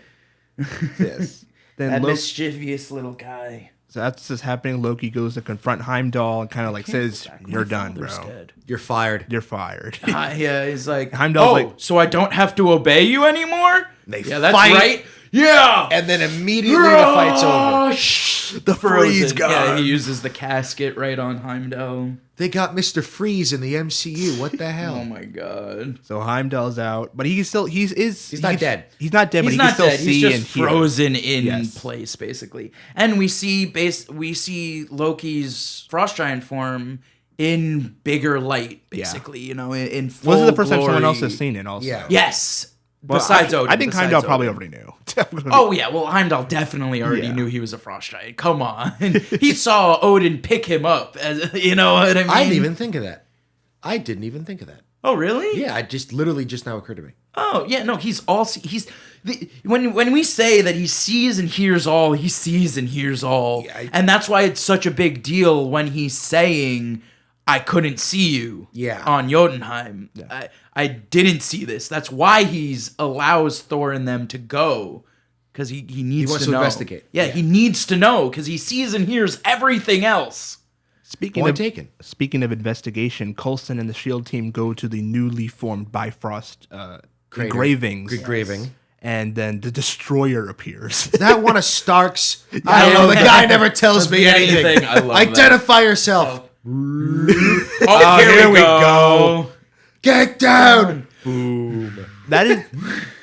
yes. Then that Loki, mischievous little guy." so that's just happening. Loki goes to confront Heimdall and kind of like says, "You're done, bro. Father's dead. You're fired. You're fired." Yeah, he's like, Heimdall's "Oh, like- so I don't have to obey you anymore?" They Yeah, that's fight. right. Yeah. And then immediately the fight's over. The freeze Yeah, gun. he uses the casket right on Heimdall. They got Mr. Freeze in the MCU. What the hell? Oh my god. So Heimdall's out, but he's not dead. He's not dead, but He's he not can still dead. see He's just and hear. frozen in Yes. place, basically. And we see Loki's frost giant form in bigger light, basically. In full This is the first time someone glory. else has seen it. Also, Yeah. Yes. But Besides I, Odin. I think besides Heimdall probably Odin. already knew. Oh yeah, well Heimdall definitely already Yeah. knew he was a frost giant. Come on, he saw Odin pick him up. As you know what I mean? I didn't even think of that. Oh really? Yeah, it just literally just now occurred to me. Oh yeah, no, when we say that he sees and hears all, he sees and hears all, Yeah, and that's why it's such a big deal when he's saying, I couldn't see you on Jotunheim. Yeah. I didn't see this. That's why he's allows Thor and them to go. Because he needs wants to to know. investigate. Yeah, he needs to know because he sees and hears everything else. Speaking of investigation, Coulson and the SHIELD team go to the newly formed Bifrost engraving. And then the Destroyer appears. Is that one of Stark's? I don't know. The guy never tells me anything. I love Identify yourself. Oh, here we go. Get down. Boom. That is.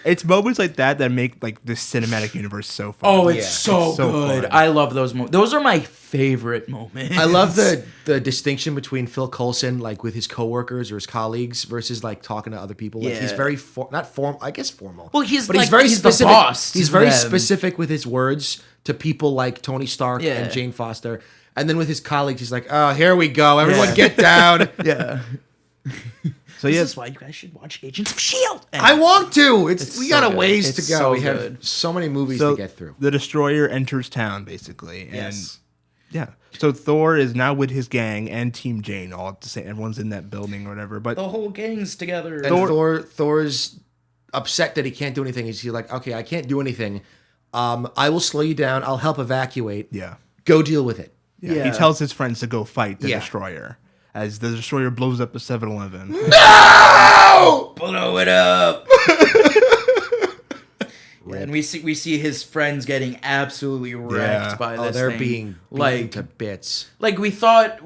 It's moments like that make like the cinematic universe so fun. Oh, it's so good. Fun. I love those moments. Those are my favorite moments. I love the distinction between Phil Coulson, like with his coworkers or his colleagues, versus like talking to other people. Like he's very formal. Well, he's very specific. The boss. He's very specific with his words to people like Tony Stark and Jane Foster. And then with his colleagues, he's like, "Oh, here we go. Everyone, get down." Yeah. So this is why you guys should watch Agents of S.H.I.E.L.D. I want to. We so got a good. ways It's to go. so We good. have so many movies to get through. The Destroyer enters town, basically. Yes. And yeah. So Thor is now with his gang and Team Jane, all at the same. Everyone's in that building or whatever. But The whole gang's together. And Thor's upset that he can't do anything. He's like, "Okay, I can't do anything. I will slow you down. I'll help evacuate. yeah. Go deal with it." He tells his friends to go fight the Destroyer as the Destroyer blows up the 7-Eleven. No! Blow it up. And we see his friends getting absolutely wrecked by this. They're thing. being like to bits. Like we thought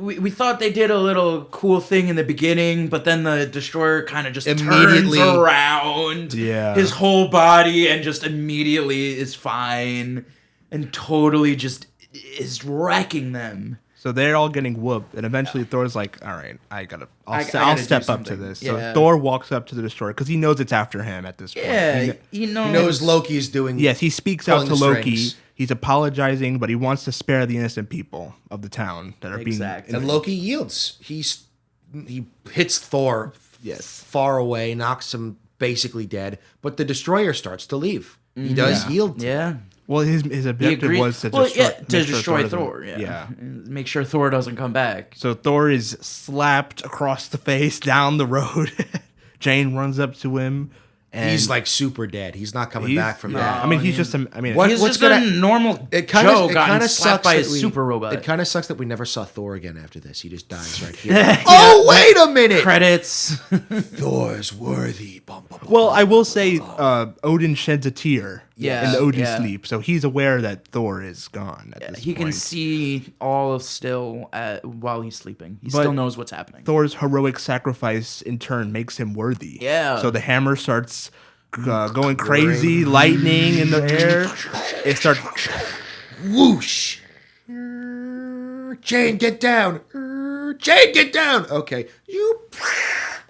they did a little cool thing in the beginning, but then the Destroyer kind of just Immediately turns around. Yeah. His whole body and just immediately is fine and totally just is wrecking them. So they're all getting whooped, and eventually Thor's like, "All right, I'll gotta step do up to something." this." Yeah. So Thor walks up to the Destroyer because he knows it's after him at this point. Yeah, he He knows Loki's doing. Yes, he speaks out pulling to the Loki. strings. He's apologizing, but he wants to spare the innocent people of the town that are Exactly. And Loki yields. He hits Thor far away, knocks him basically dead. But the Destroyer starts to leave. He does yield. Yeah. Well, his objective was to destroy Thor. Yeah. Make sure Thor doesn't come back. So Thor is slapped across the face down the road. Jane runs up to him. And he's like super dead. He's not coming back from that. I mean, he's just. He's just a normal Joe gotten slapped by a super robot. It kind of sucks that we never saw Thor again after this. He just dies right here. Oh, wait a minute! Credits. Thor's worthy. Well, I will say, Odin sheds a tear Yeah, in the Odin yeah. sleep, so he's aware that Thor is gone at this He point. can see all still while he's sleeping. He But still knows what's happening. Thor's heroic sacrifice, in turn, makes him worthy. Yeah. So the hammer starts going crazy, lightning in the air. It starts. Whoosh. Jane, get down. Jane, get down. Okay. You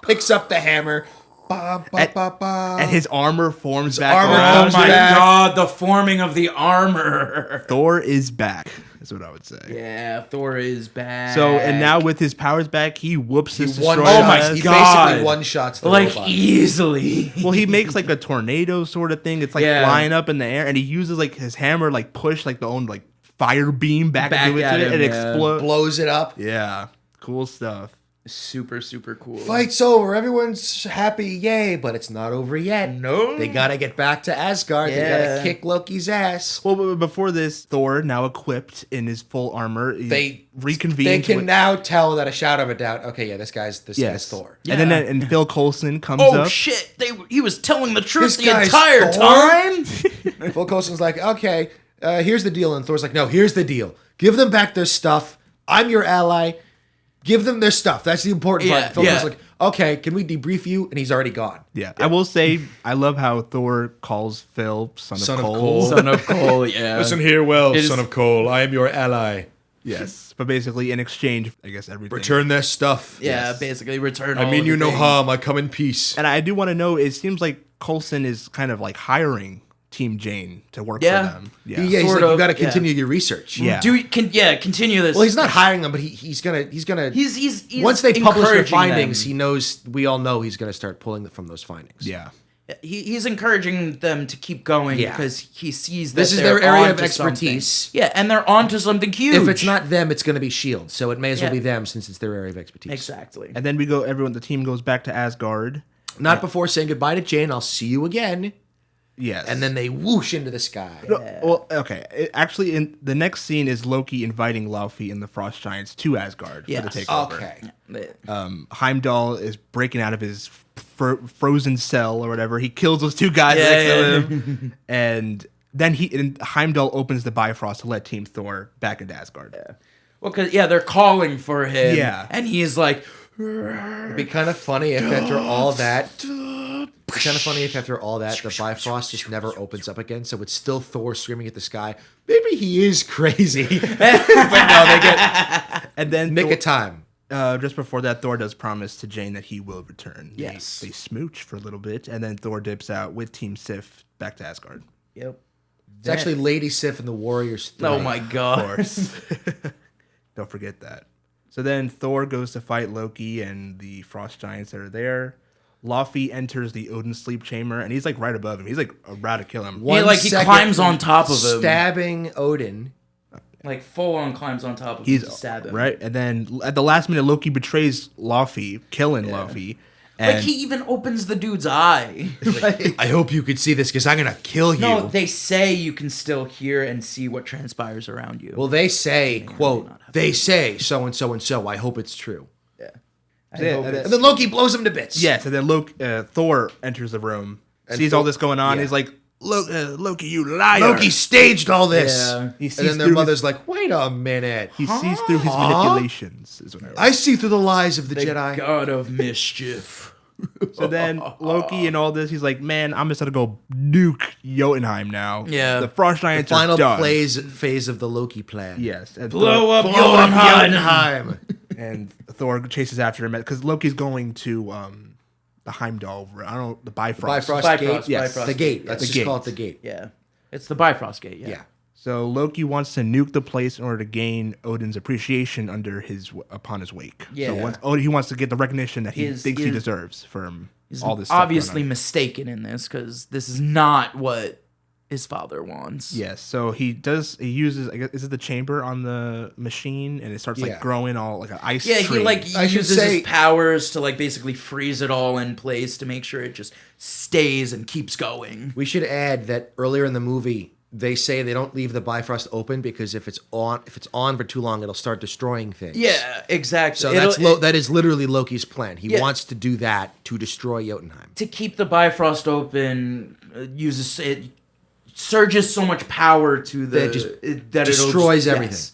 picks up the hammer. And his armor forms back armor around. comes Oh my back. god, the forming of the armor. Thor is back, is what I would say. Yeah, Thor is back. So, and now with his powers back, he whoops his One Destroyer. Oh my shots. He God. basically one-shots the like robot. easily. Well, he makes like a tornado sort of thing. It's like flying up in the air, and he uses like his hammer, like push like the own like fire beam back into at it, him, and yeah. explode. Blows it up. Yeah, cool stuff. Super, super cool. Fight's over. Everyone's happy. Yay. But it's not over yet. No. They got to get back to Asgard. They got Yeah. to kick Loki's ass. Well, but before this, Thor, now equipped in his full armor, They reconvenes. They can with- now tell without a shadow of a doubt, okay, yeah, this guy's Yes. Thor. And then and Phil Coulson comes Oh up. shit! He was telling the truth This the guy's entire Thor? time. Phil Coulson's like, okay, here's the deal. And Thor's like, no, here's the deal. Give them back their stuff. I'm your ally. Give them their stuff. That's the important part. Yeah, Phil yeah. Coulson's like, okay, can we debrief you? And he's already gone. Yeah, I will say I love how Thor calls Phil son of Cole. Son of Cole. Yeah. here, well, It is- son of Cole. I am your ally. Yes, but basically in exchange, I guess everything. Return their stuff. Yeah, basically return. I all mean of you the no things. harm. I come in peace. And I do want to know. It seems like Coulson is kind of like hiring Team Jane to work Yeah. for them. Yeah, he's Sort like, you of, got to yeah. continue your research. Yeah. Continue this. Well, he's not hiring them, but he's gonna. He's Once they publish their encouraging findings, them. he knows. We all know he's gonna start pulling from those findings. Yeah. He's encouraging them to keep going because he sees that this is they're their area of onto expertise. something. Yeah, and they're onto something huge. If it's not them, it's going to be SHIELD. So it may as well be them since it's their area of expertise. Exactly. And then the team goes back to Asgard. Not before saying goodbye to Jane. I'll see you again. Yes. And then they whoosh into the sky. Well, okay. Actually, in the next scene is Loki inviting Laufey and the Frost Giants to Asgard for the takeover. Okay. Heimdall is breaking out of his frozen cell or whatever. He kills those two guys next to him, and then Heimdall opens the Bifrost to let Team Thor back into Asgard. Yeah. Well, because they're calling for him. Yeah. And he's like, It'd be kind of funny if after all that. It's kind of funny if after all that the Bifrost just never opens up again, so it's still Thor screaming at the sky. Maybe he is crazy, but no, they get and then nick of time. Just before that, Thor does promise to Jane that he will return. Yes. They smooch for a little bit, and then Thor dips out with Team Sif back to Asgard. Yep. It's actually Lady Sif and the Warriors 3. Oh my god. Of course. Don't forget that. So then Thor goes to fight Loki and the Frost Giants that are there. Laufey enters the Odin sleep chamber, and he's like right above him. He's like about to kill him. He climbs on top of him. Stabbing Odin. Like full on climbs on top of him to stab him. Right, and then at the last minute, Loki betrays Laufey, killing Laufey. And he even opens the dude's eye. I hope you could see this because I'm going to kill you. No, they say you can still hear and see what transpires around you. Well, they say, quote, they say so and so and so. I hope it's true. Yeah. And then Loki blows him to bits. Yes, and then Thor enters the room, sees all this going on. He's like, Loki, you liar. Loki staged all this. Yeah. And then their mother's like, wait a minute. He sees through his manipulations. Is what I see through the lies of the Jedi. God of mischief. So then Loki and all this, he's like, man, I'm just going to go nuke Jotunheim now. Yeah. The Frost Giants Final are done. phase of the Loki plan. Yes. And Blow up Jotunheim. And Thor chases after him because Loki's going to the Heimdall. I don't know, the Bifrost. Bifrost Gate. Yes. The gate. Let's The just gate. call it the gate. Yeah. It's the Bifrost Gate, yeah. So Loki wants to nuke the place in order to gain Odin's appreciation upon his wake. Yeah. So he wants to get the recognition that he thinks he deserves from all this stuff obviously going on. mistaken in this because this is not what his father wants. Yes, so he uses, I guess, is it the chamber on the machine, and it starts like growing all like an ice tree. He uses his powers to like basically freeze it all in place to make sure it just stays and keeps going. We should add that earlier in the movie, they say they don't leave the Bifrost open because if it's on for too long, it'll start destroying things. Yeah, exactly. So that is literally Loki's plan. He wants to do that to destroy Jotunheim. To keep the Bifrost open, it surges so much power to that destroys everything.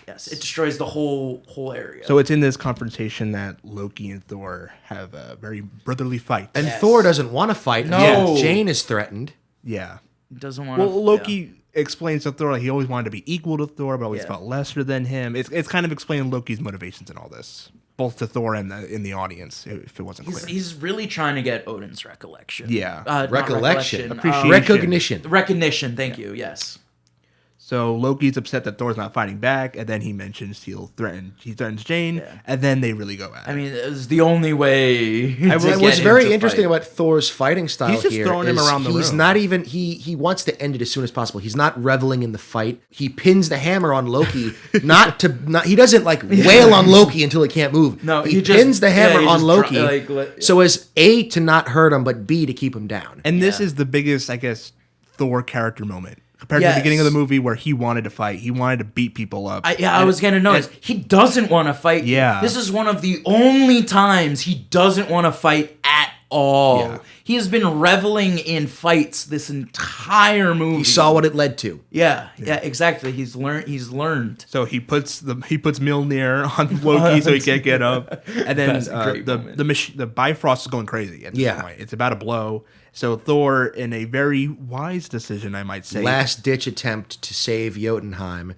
Yes, it destroys the whole area. So it's in this confrontation that Loki and Thor have a very brotherly fight. And Thor doesn't want to fight. No. Jane is threatened. Yeah. Doesn't want to. Well, Loki explains to Thor like he always wanted to be equal to Thor, but always felt lesser than him. It's kind of explaining Loki's motivations in all this, both to Thor and in the audience, if it wasn't clear. He's really trying to get Odin's recollection. Yeah. Recollection. Appreciation. Recognition, thank you, yes. So Loki's upset that Thor's not fighting back, and then he mentions he threatens Jane, and then they really go at it. I mean, it was the only way. What's very interesting about Thor's fighting style he's just here throwing him is around the he's room. not even he wants to end it as soon as possible. He's not reveling in the fight. He pins the hammer on Loki, he doesn't like wail on Loki until he can't move. No, he pins the hammer on Loki, so as A, to not hurt him, but B, to keep him down. And this is the biggest, I guess, Thor character moment. Compared to the beginning of the movie where he wanted to fight. He wanted to beat people up. I was going to notice. He doesn't want to fight. Yeah. This is one of the only times he doesn't want to fight at all. Yeah. He has been reveling in fights this entire movie. He saw what it led to. Yeah, exactly. He's learned. So he puts Mjolnir on Loki so he can't get up. And then the Bifrost is going crazy at this point. It's about to blow. So Thor, in a very wise decision, I might say, last-ditch attempt to save Jotunheim,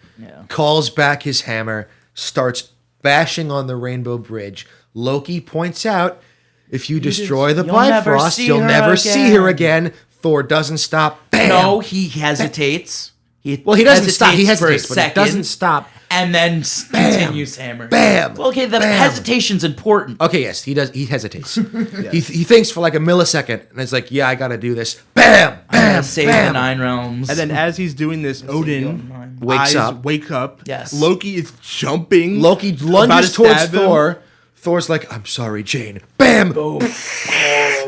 calls back his hammer, starts bashing on the Rainbow Bridge. Loki points out, if you destroy the Bifrost, you'll never see her again. Thor doesn't stop. Bam! No, he hesitates. He doesn't stop. He hesitates, but it doesn't stop. and then continues hammering. Bam! Well, okay, the Bam! hesitation's important. Okay, yes, he does. He hesitates. He thinks for like a millisecond, and it's like, yeah, I got to do this. Bam! Bam! Save bam. the 9 realms. And then as he's doing this, Odin Wakes wake up. Yes. Loki is jumping. Loki about to lunges towards stab him. Thor. Thor's like, I'm sorry, Jane. Bam! oh,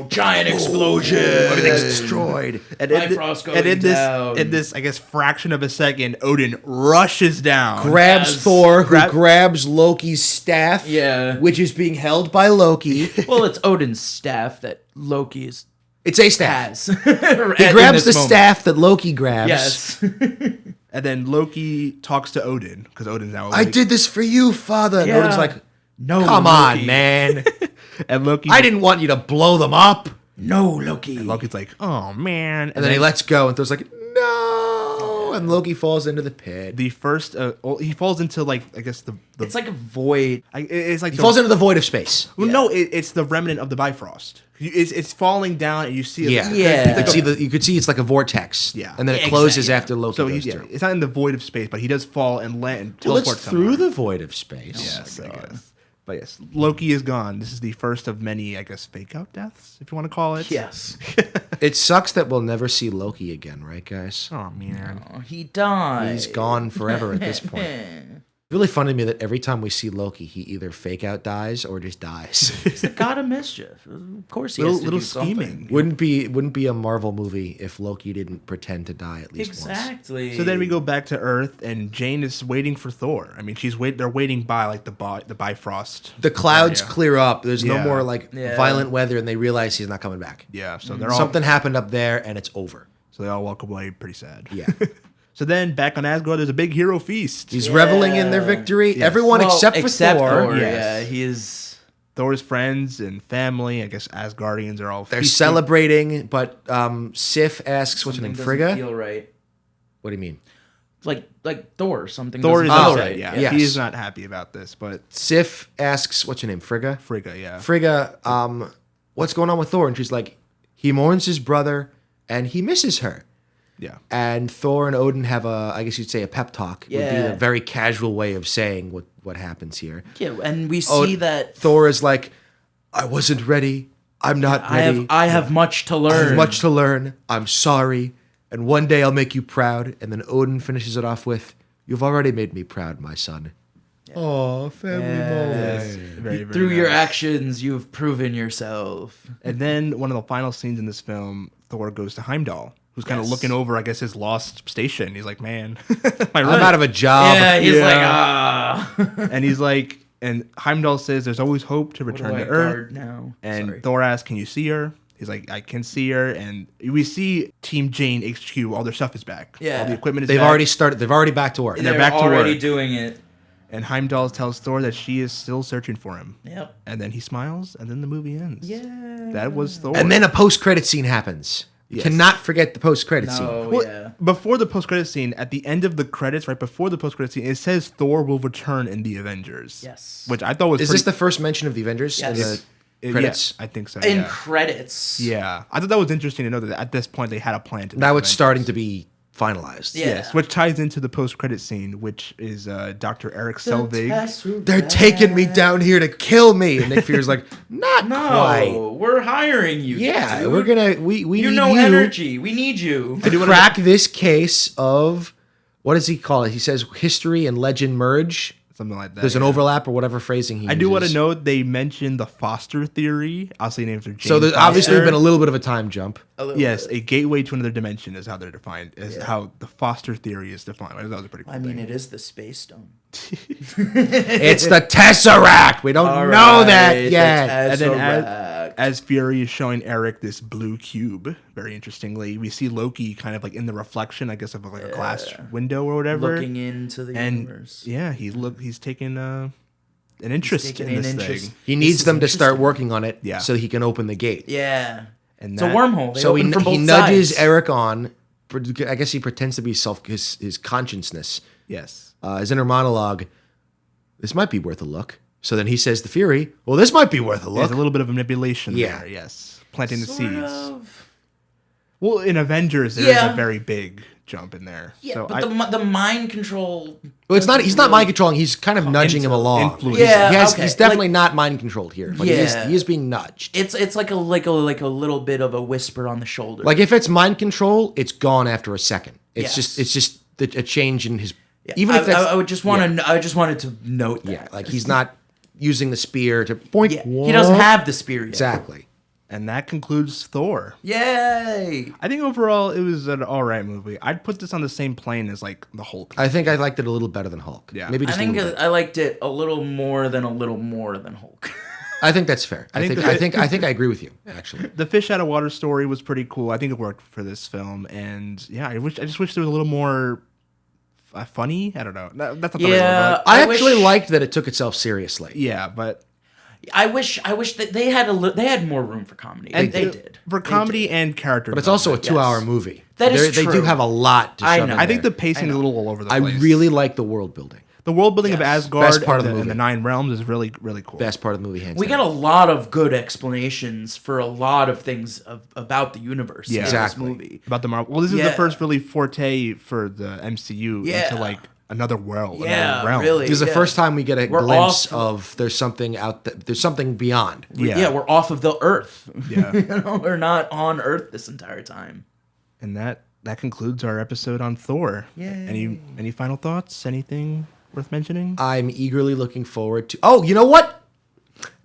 giant explosion. Everything's destroyed. And Bifrost going down. in this, I guess, fraction of a second, Odin rushes down. Grabs Yes. Thor, who grabs Loki's staff, Yeah. which is being held by Loki. Well, it's Odin's staff that Loki It's a staff. has. He grabs the staff that Loki grabs. Yes. And then Loki talks to Odin, because Odin's now awake. I did this for you, father. And Yeah. Odin's like, No, come Loki. on, man. And Loki, I didn't want you to blow them up. No, Loki. Loki's like, oh, man. And then he lets go, and Thor's like, no. And Loki falls into the pit. The first, he falls into, like, I guess the It's like a void. it's like He falls into the void of space. Well, no, it's the remnant of the Bifrost. It's falling down, and you see it. Yeah. Yeah. You could see it's like a vortex. Yeah. And then it Yeah, closes exactly. after Loki So goes he's through. it's not in the void of space, but he does fall and land and Well, it's teleport through somewhere. the void of space. Yes, I guess. But yes, Loki is gone. This is the first of many, I guess, fake out deaths, if you want to call it. Yes. It sucks that we'll never see Loki again, right, guys? Oh man. Oh, he died. He's gone forever at this point. Really funny to me that every time we see Loki, he either fake out dies or just dies. He's the god of mischief. Of course, he has to Little do something. scheming. wouldn't be a Marvel movie if Loki didn't pretend to die at least once. Exactly. So then we go back to Earth, and Jane is waiting for Thor. I mean, they're waiting by like the Bifrost. The clouds area. clear up. There's no Yeah. more like Yeah. violent weather, and they realize he's not coming back. Yeah, so they're all Something happened up there, and it's over. so they all walk away pretty sad. Yeah. So then back on Asgard, there's a big hero feast. He's reveling in their victory. Yes. Everyone Well, except for Thor. Yes. Yeah, he is. Thor's friends and family, I guess Asgardians are all They're feasting. celebrating, but Sif asks, "What's her name? Something doesn't Frigga? Feel right. What do you mean?" Like Thor. Something. Thor is doesn't feel upset, right. yeah. Yes. He is not happy about this, but Sif asks, "What's her name? Frigga?" Frigga, yeah. Frigga, what's going on with Thor? And she's like, he mourns his brother and he misses her. Yeah. And Thor and Odin have I guess you'd say a pep talk. Would be Yeah. a very casual way of saying what happens here. Yeah, and we see that Thor is like, I wasn't ready. I'm not ready. I have much to I learn. have much to learn. I'm sorry. And one day I'll make you proud. And then Odin finishes it off with, you've already made me proud, my son. Oh, family moment. Very, very Through your nice. actions, you've proven yourself. And then one of the final scenes in this film, Thor goes to Heimdall, who's kind of Yes. looking over, I guess, his lost station. He's like, man, I'm out of a job. Yeah, he's Yeah. like, ah. and he's like, and Heimdall says, there's always hope to return to Earth. Now? And Sorry. Thor asks, can you see her? He's like, I can see her. And we see Team Jane HQ, all their stuff is back. Yeah. All the equipment is They've back. already started. They're already back to work. they're back to already work. doing it. And Heimdall tells Thor that she is still searching for him. Yep. And then he smiles, and then the movie ends. Yeah. That was Thor. And then a post-credit scene happens. You Yes. cannot forget the post-credit scene. No, Well, yeah. before the post-credit scene, at the end of the credits, right before the post-credit scene, it says Thor will return in the Avengers. Yes. Which I thought was Is pretty, this the first mention of the Avengers in Yes. the credits? Yeah, I think so. In Yeah. credits. Yeah, I thought that was interesting to know that at this point they had a plan to. Now it's starting to be finalized. Yeah. Yes, which ties into the post-credit scene, which is Dr. Eric Selvig. They're taking me down here to kill me. And Nick Fury's like, not No, quite. we're hiring you. Yeah, dude. we're gonna we You need know you energy. We need you. to crack this case of what does he call it? He says history and legend merge. Something like that. There's an yeah. overlap or whatever phrasing he I uses. do want to note they mentioned the Foster theory. Obviously named after Jane So there's obviously Foster. been a little bit of a time jump. Yes, a gateway to another dimension is how they're defined. Is how the Foster theory is defined. I thought that was a pretty cool I mean, thing. it is the space stone. It's the Tesseract. We don't All know right, that the yet. And then Tesseract. as Fury is showing Eric this blue cube, very interestingly, we see Loki kind of like in the reflection, I guess, of like a glass window or whatever. Looking into the and universe. yeah, he's taking an interest taking in an this interest. thing. He needs is them to start interesting. working on it Yeah. so he can open the gate. Yeah. And It's a that- wormhole. They So open from both he nudges sides. Eric on. I guess he pretends to be his consciousness. Yes. His inner monologue. This might be worth a look. So then he says to Fury, "Well, this might be worth a There's look." a little bit of manipulation Yeah. there, yes. Planting the Sort seeds. of. Well, in Avengers, there's Yeah. a very big jump in there. Yeah, so but the mind control Well, it's not. He's not mind controlling. He's kind of nudging him along. influence. Yeah, He's definitely not mind controlled here. But Yeah. he is being nudged. It's like a little bit of a whisper on the shoulder. Like if it's mind control, it's gone after a second. Yes. It's just a change in his. Yeah, Even if that's, I would just want to. I just wanted to note that. yeah, like he's not using the spear to point. Yeah, he doesn't have the spear yet. Exactly. And that concludes Thor. Yay! I think overall it was an alright movie. I'd put this on the same plane as like the Hulk. I think I liked it a little better than Hulk. Yeah. Maybe I just think a little bit. I liked it a little more than Hulk. I think that's fair. I think I agree with you actually. The fish out of water story was pretty cool. I think it worked for this film, and yeah, I just wish there was a little more funny. I don't know. That's not the right Yeah. word, I I actually wish- liked that it took itself seriously. but yeah, but I wish that they had more room for comedy. and They did for comedy and character. But it's also a development. 2-hour movie. That is They do true. have a lot to I shove know. in I think the there. pacing is a little all over the I place. really like the world building. the world building of Yes. Asgard Best part of the and movie. the Nine Realms is really really cool. Best part of the movie, hands We down. got a lot of good explanations for a lot of things about the universe Yeah. in Exactly. this movie. About the Marvel. Well, this is the Yeah. first really forte for the MCU Yeah. into like another world. Yeah, another realm. really. This is the Yeah. first time we get a We're glimpse off- of there's something out there. There's something beyond. Yeah. We're off of the Earth. Yeah. You know, we're not on Earth this entire time. And that concludes our episode on Thor. Yay. Any final thoughts? Anything worth mentioning? I'm eagerly looking forward to. Oh, you know what?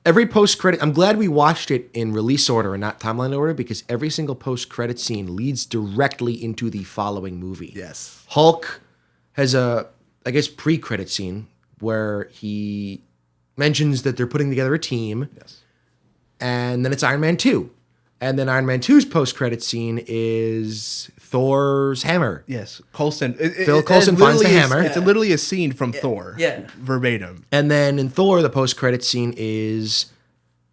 Every post-credit. I'm glad we watched it in release order and not timeline order because every single post-credit scene leads directly into the following movie. Yes. Hulk has a, I guess, pre-credit scene where he mentions that they're putting together a team. Yes. And then it's Iron Man 2. And then Iron Man 2's post-credit scene is Thor's hammer. Yes. Coulson. Phil Coulson finds the literally hammer. It's literally a scene from Thor. Yeah. Verbatim. And then in Thor, the post-credit scene is...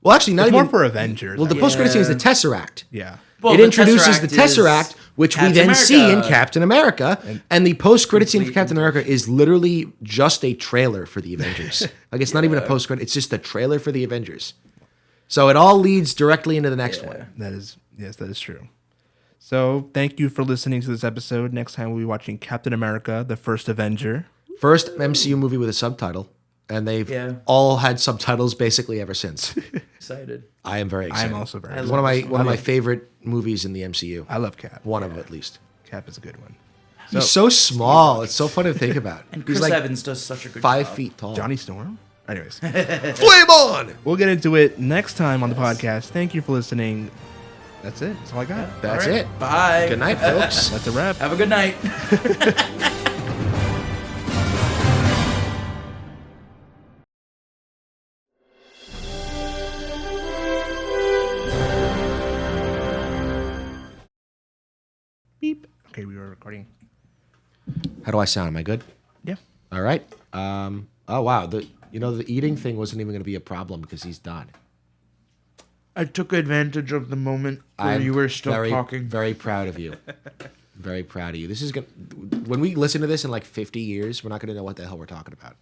Well, actually, not It's even... more for Avengers. Well, the post-credit scene is the Tesseract. yeah. Well, It the introduces the Tesseract Tesseract, which we Captain then see in America. Captain America. And the post-credit scene for Captain America is literally just a trailer for the Avengers. Like, it's not even a post-credit. It's just a trailer for the Avengers. So it all leads directly into the next one. That is true. So thank you for listening to this episode. Next time we'll be watching Captain America, the First Avenger. First MCU movie with a subtitle. And they've all had subtitles basically ever since. Excited. I am very excited. I'm also very It's one of my favorite movies in the MCU. I love Cap. One of them, at least. Cap is a good one. He's so small. It's so fun to think about. And He's Chris like Evans does such a good 5 job. feet tall. Johnny Storm? Anyways. Flame on! We'll get into it next time on the podcast. Thank you for listening. That's it. That's all I got. That's All right. it. Bye. Good night, folks. That's a wrap. Have a good night. Beep. Okay, we were recording. How do I sound? Am I good? Yeah. All right. Oh wow. The eating thing wasn't even going to be a problem because he's done. I took advantage of the moment where I'm you were still very, talking. Very proud of you. Very proud of you. This is when we listen to this in like 50 years, we're not going to know what the hell we're talking about.